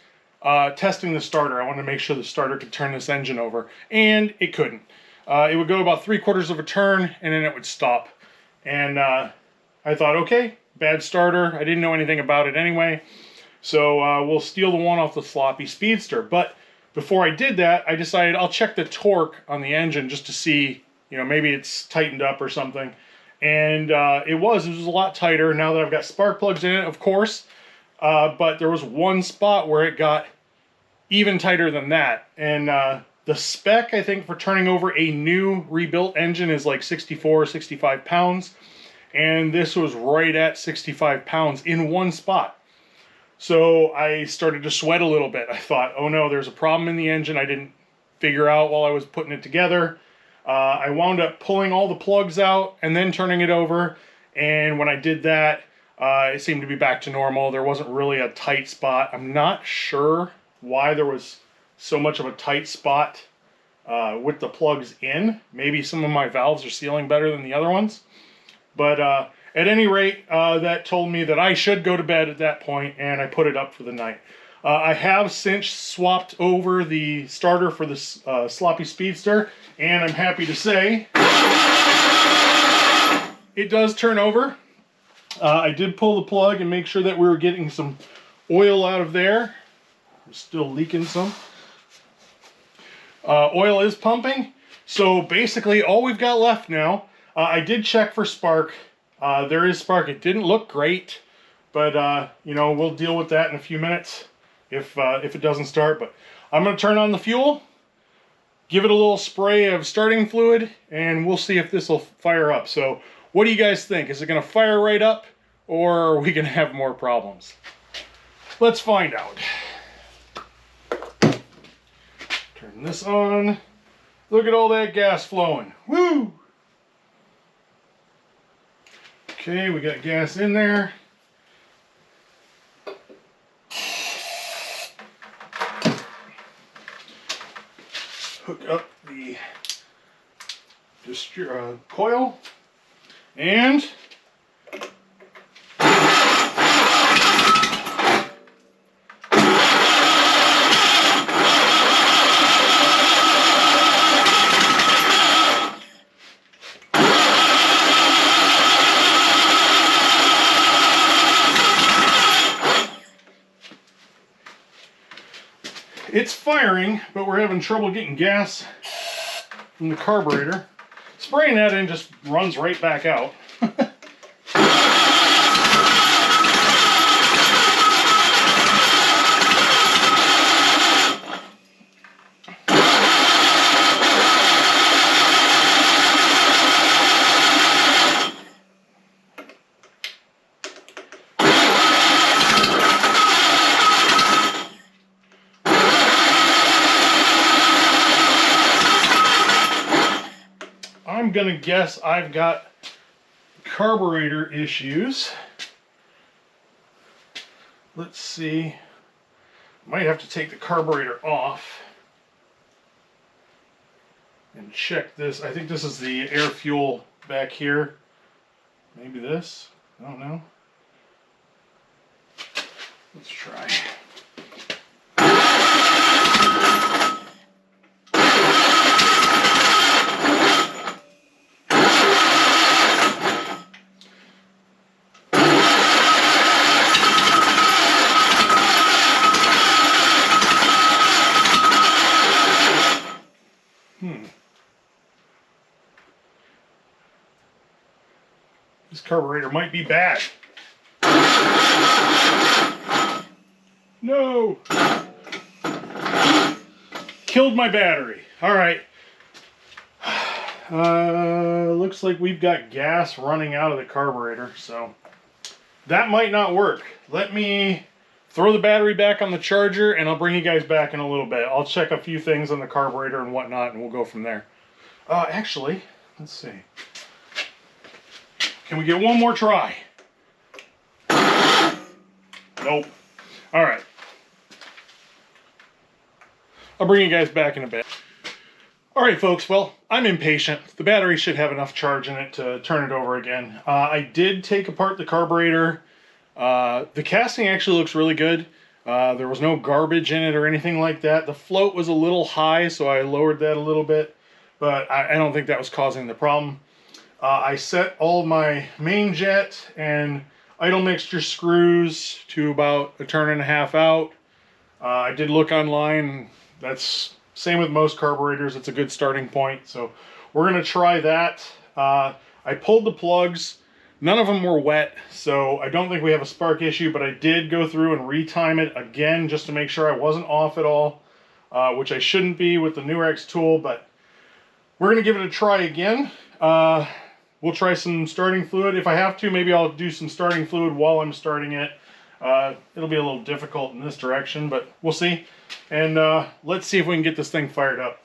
testing the starter. I wanted to make sure the starter could turn this engine over, and it couldn't. It would go about 3/4 of a turn, and then it would stop. And I thought, okay, bad starter. I didn't know anything about it anyway, so we'll steal the one off the sloppy Speedster. But before I did that, I decided I'll check the torque on the engine just to see, you know, maybe it's tightened up or something. And it was a lot tighter now that I've got spark plugs in it, of course. But there was one spot where it got even tighter than that. And the spec, I think, for turning over a new rebuilt engine is like 64, 65 pounds. And this was right at 65 pounds in one spot. So I started to sweat a little bit. I thought, oh no, there's a problem in the engine I didn't figure out while I was putting it together. I wound up pulling all the plugs out and then turning it over. And when I did that, it seemed to be back to normal. There wasn't really a tight spot. I'm not sure why there was so much of a tight spot with the plugs in. Maybe some of my valves are sealing better than the other ones. But at any rate, that told me that I should go to bed at that point, and I put it up for the night. I have since swapped over the starter for the sloppy Speedster, and I'm happy to say it does turn over. I did pull the plug and make sure that we were getting some oil out of there. I'm still leaking some. Oil is pumping, so basically all we've got left now, I did check for spark. There is spark. It didn't look great, but you know, we'll deal with that in a few minutes if it doesn't start. But I'm going to turn on the fuel, give it a little spray of starting fluid, and we'll see if this will fire up. So what do you guys think? Is it going to fire right up, or are we going to have more problems? Let's find out. Turn this on. Look at all that gas flowing. Woo! Okay, we got gas in there. Hook up the coil and it's firing, but we're having trouble getting gas from the carburetor. Spraying that in just runs right back out. I'm gonna guess I've got carburetor issues. Let's see. Might have to take the carburetor off and check this. I think this is the air fuel back here. Maybe this. I don't know. Let's try. This carburetor might be bad. No! Killed my battery. Alright. Looks like we've got gas running out of the carburetor, so that might not work. Let me throw the battery back on the charger, and I'll bring you guys back in a little bit. I'll check a few things on the carburetor and whatnot, and we'll go from there. Actually, let's see. Can we get one more try? Nope. Alright. I'll bring you guys back in a bit. Alright folks, well, I'm impatient. The battery should have enough charge in it to turn it over again. I did take apart the carburetor. The casting actually looks really good. There was no garbage in it or anything like that. The float was a little high, so I lowered that a little bit, but I don't think that was causing the problem. I set all my main jet and idle mixture screws to about a turn and a half out. I did look online. That's same with most carburetors. It's a good starting point. So we're going to try that. I pulled the plugs. None of them were wet, so I don't think we have a spark issue, but I did go through and retime it again just to make sure I wasn't off at all, which I shouldn't be with the Nurex tool, but we're going to give it a try again. We'll try some starting fluid. If I have to, maybe I'll do some starting fluid while I'm starting it. It'll be a little difficult in this direction, but we'll see. And let's see if we can get this thing fired up.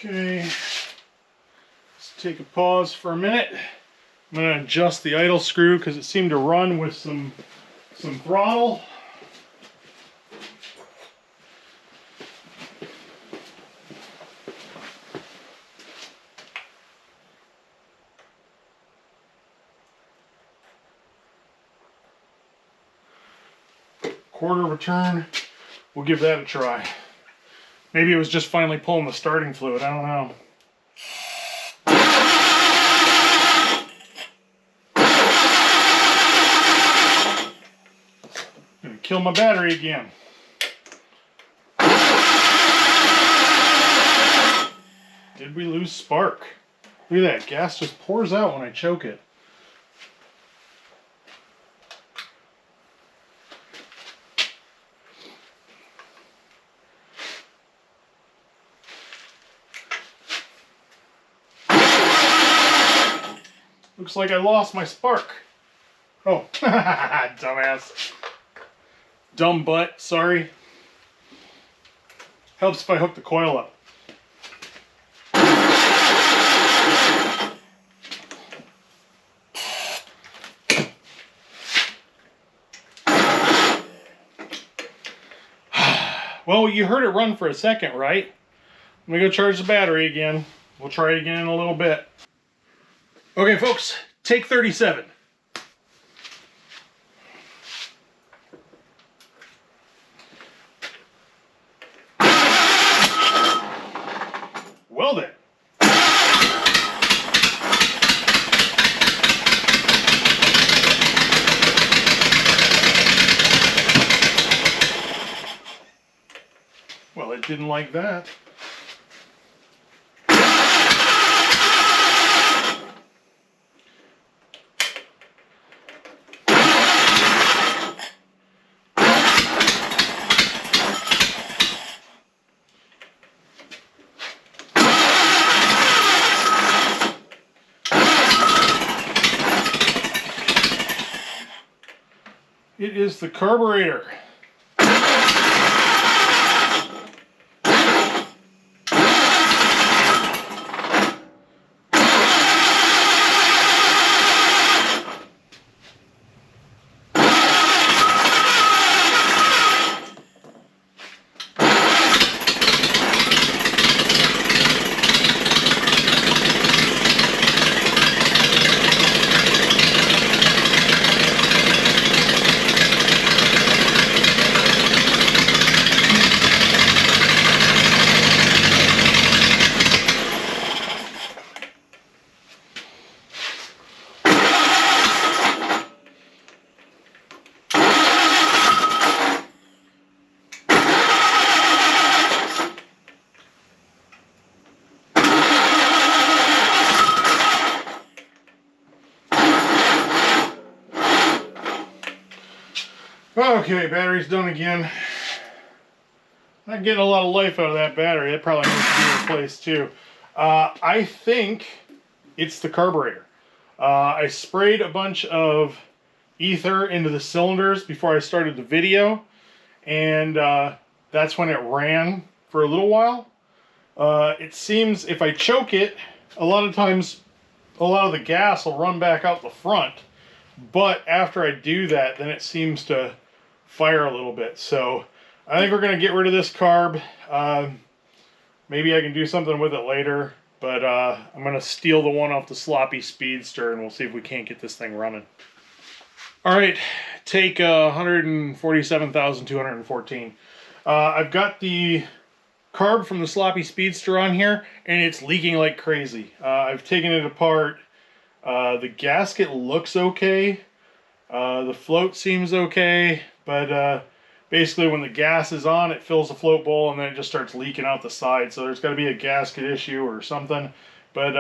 Okay, let's take a pause for a minute. I'm going to adjust the idle screw because it seemed to run with some throttle. Quarter of a turn, we'll give that a try. Maybe it was just finally pulling the starting fluid, I don't know. Gonna kill my battery again. Did we lose spark? Look at that, gas just pours out when I choke it. Looks like I lost my spark. Oh, dumbass. Dumb butt, sorry. Helps if I hook the coil up. Well, you heard it run for a second, right? Let me go charge the battery again. We'll try it again in a little bit. Okay, folks, take 37. Well then. Well, it didn't like that. It is the carburetor. Okay, battery's done again. Not getting a lot of life out of that battery. It probably needs to be replaced too. I think it's the carburetor. I sprayed a bunch of ether into the cylinders before I started the video, and that's when it ran for a little while. It seems if I choke it, a lot of times a lot of the gas will run back out the front, but after I do that, then it seems to fire a little bit. So I think we're going to get rid of this carb. Maybe I can do something with it later, but I'm going to steal the one off the sloppy Speedster, and we'll see if we can't get this thing running. All right, take 147,214. I've got the carb from the sloppy Speedster on here, and it's leaking like crazy. I've taken it apart. The gasket looks okay. The float seems okay, but basically when the gas is on, it fills the float bowl, and then it just starts leaking out the side. So there's got to be a gasket issue or something. But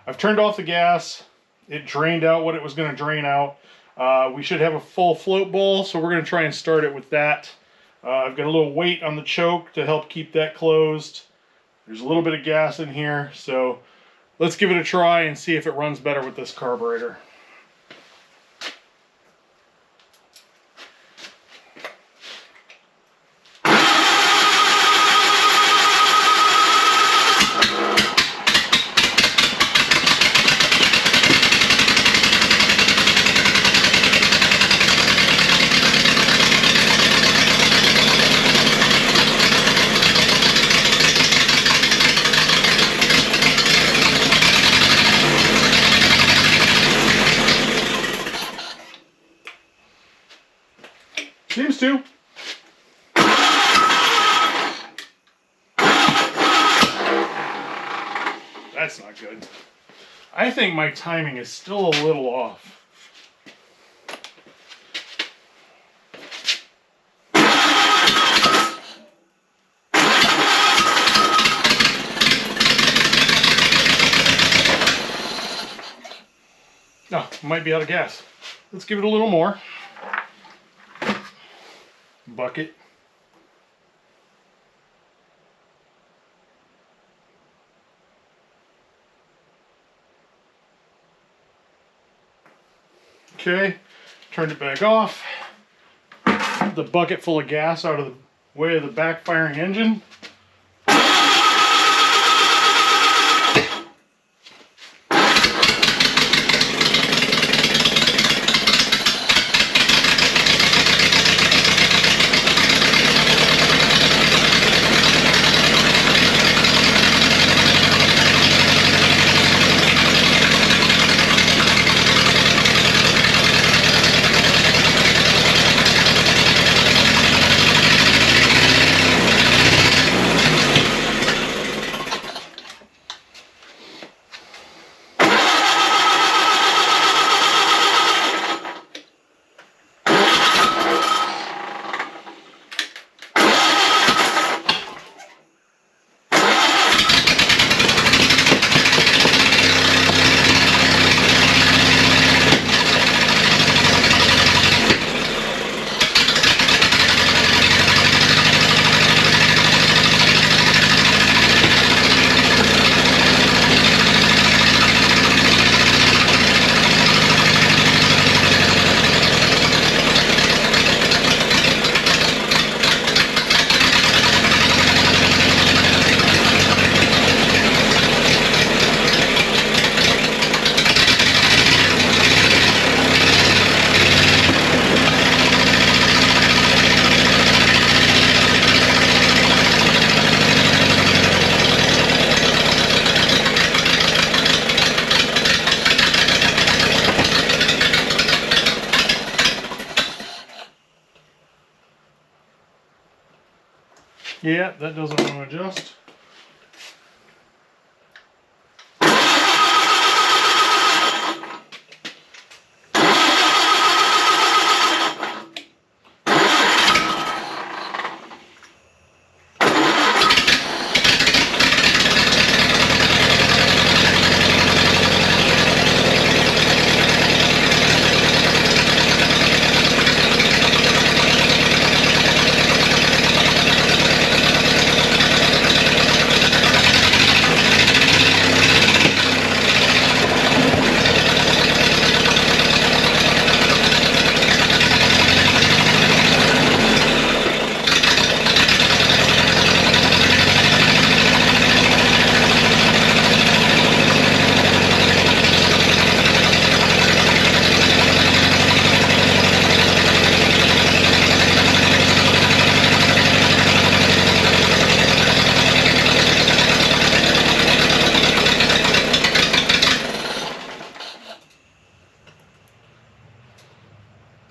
I've turned off the gas. It drained out what it was going to drain out. We should have a full float bowl, so we're going to try and start it with that. I've got a little weight on the choke to help keep that closed. There's a little bit of gas in here, so let's give it a try and see if it runs better with this carburetor. Seems to. That's not good. I think my timing is still a little off. No, might be out of gas. Let's give it a little more. Bucket. Okay, turned it back off. The bucket full of gas out of the way of the backfiring engine. Yeah, that doesn't want to adjust.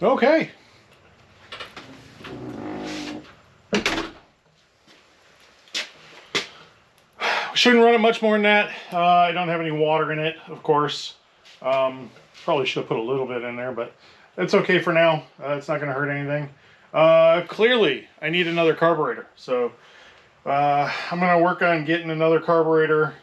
Okay. Shouldn't run it much more than that. I don't have any water in it, of course. Probably should have put a little bit in there, but that's okay for now. It's not going to hurt anything. Clearly, I need another carburetor. So I'm going to work on getting another carburetor.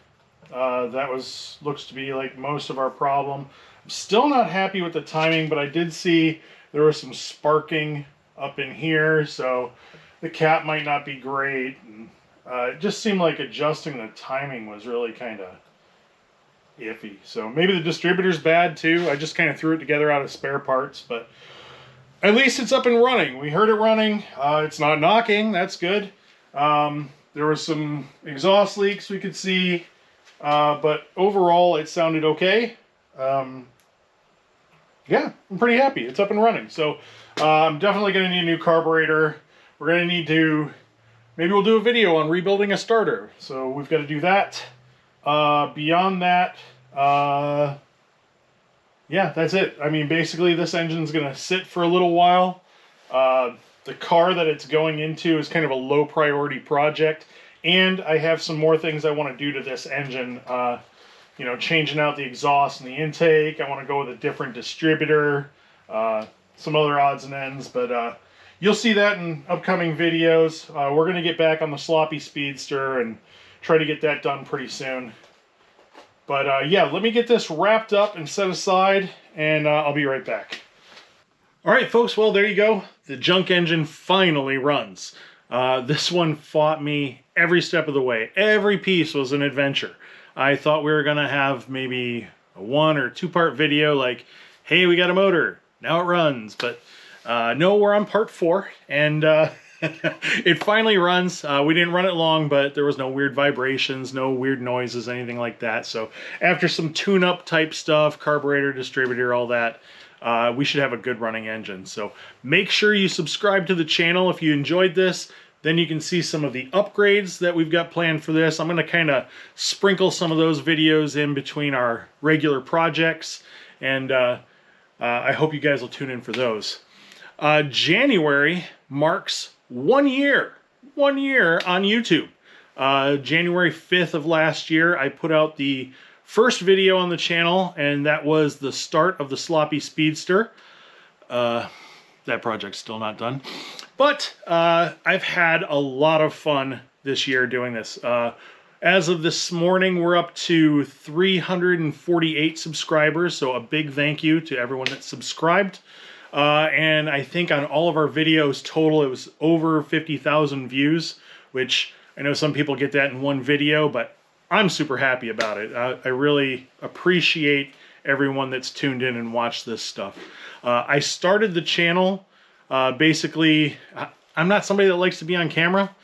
That looks to be like most of our problem. I'm still not happy with the timing, but I did see there was some sparking up in here, so the cap might not be great. And, it just seemed like adjusting the timing was really kind of iffy. So maybe the distributor's bad too. I just kind of threw it together out of spare parts, but at least it's up and running. We heard it running. It's not knocking. That's good. There was some exhaust leaks we could see, but overall it sounded okay. Yeah, I'm pretty happy. It's up and running. So I'm definitely going to need a new carburetor. We're going to need to, maybe we'll do a video on rebuilding a starter. So we've got to do that. Beyond that, yeah, that's it. I mean, basically this engine's going to sit for a little while. The car that it's going into is kind of a low priority project. And I have some more things I want to do to this engine. You know, changing out the exhaust and the intake. I want to go with a different distributor. Some other odds and ends, but you'll see that in upcoming videos. We're going to get back on the sloppy speedster and try to get that done pretty soon. But yeah, let me get this wrapped up and set aside, and I'll be right back. All right, folks, well, there you go. The junk engine finally runs. This one fought me every step of the way. Every piece was an adventure. I thought we were going to have maybe a 1 or 2 part video like, hey, we got a motor, now it runs. But no, we're on part 4, and it finally runs. We didn't run it long, but there was no weird vibrations, no weird noises, anything like that. So after some tune-up type stuff, carburetor, distributor, all that, we should have a good running engine. So make sure you subscribe to the channel if you enjoyed this. Then you can see some of the upgrades that we've got planned for this. I'm going to kind of sprinkle some of those videos in between our regular projects, and I hope you guys will tune in for those. January marks 1 year. 1 year on YouTube. January 5th of last year, I put out the first video on the channel, and that was the start of the Sloppy Speedster. That project's still not done. But I've had a lot of fun this year doing this. As of this morning, we're up to 348 subscribers, so a big thank you to everyone that subscribed. And I think on all of our videos total, it was over 50,000 views, which I know some people get that in one video, but I'm super happy about it. I really appreciate everyone that's tuned in and watched this stuff. I started the channel, basically, I'm not somebody that likes to be on camera,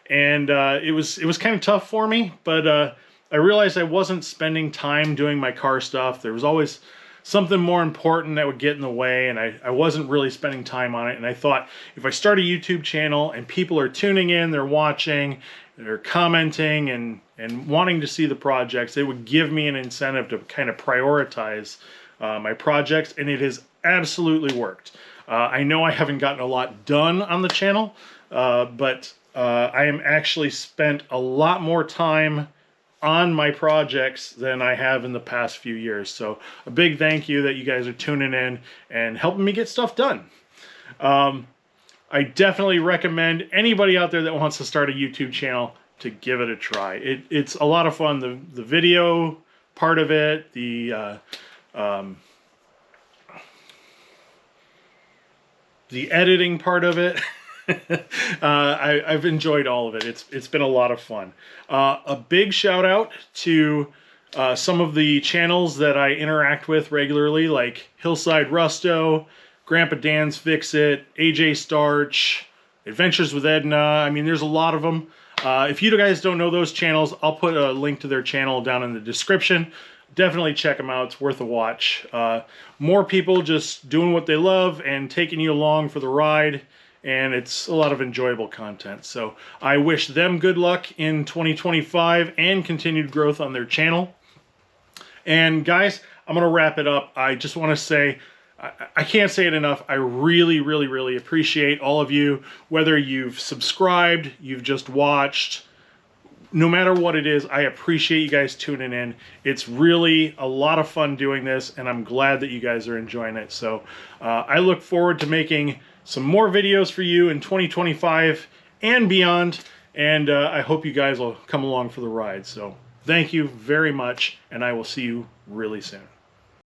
and it was kind of tough for me, but I realized I wasn't spending time doing my car stuff. There was always something more important that would get in the way, and I wasn't really spending time on it. And I thought, if I start a YouTube channel and people are tuning in, they're watching, they're commenting, and wanting to see the projects, it would give me an incentive to kind of prioritize my projects, and it has absolutely worked. I know I haven't gotten a lot done on the channel, but I am actually spent a lot more time on my projects than I have in the past few years. So a big thank you that you guys are tuning in and helping me get stuff done. I definitely recommend anybody out there that wants to start a YouTube channel to give it a try. It's a lot of fun. The video part of it, the editing part of it, I've enjoyed all of it. It's been a lot of fun. A big shout out to some of the channels that I interact with regularly, like Hillside Rusto, Grandpa Dan's Fix It, AJ Starch, Adventures with Edna. I mean, there's a lot of them. If you guys don't know those channels, I'll put a link to their channel down in the description. Definitely check them out. It's worth a watch. More people just doing what they love and taking you along for the ride, and it's a lot of enjoyable content. So I wish them good luck in 2025 and continued growth on their channel. And guys, I'm going to wrap it up. I just want to say I can't say it enough. I really, really, really appreciate all of you, whether you've subscribed, you've just watched, no matter what it is. I appreciate you guys tuning in. It's really a lot of fun doing this, and I'm glad that you guys are enjoying it. So I look forward to making some more videos for you in 2025 and beyond, and I hope you guys will come along for the ride. So thank you very much, and I will see you really soon.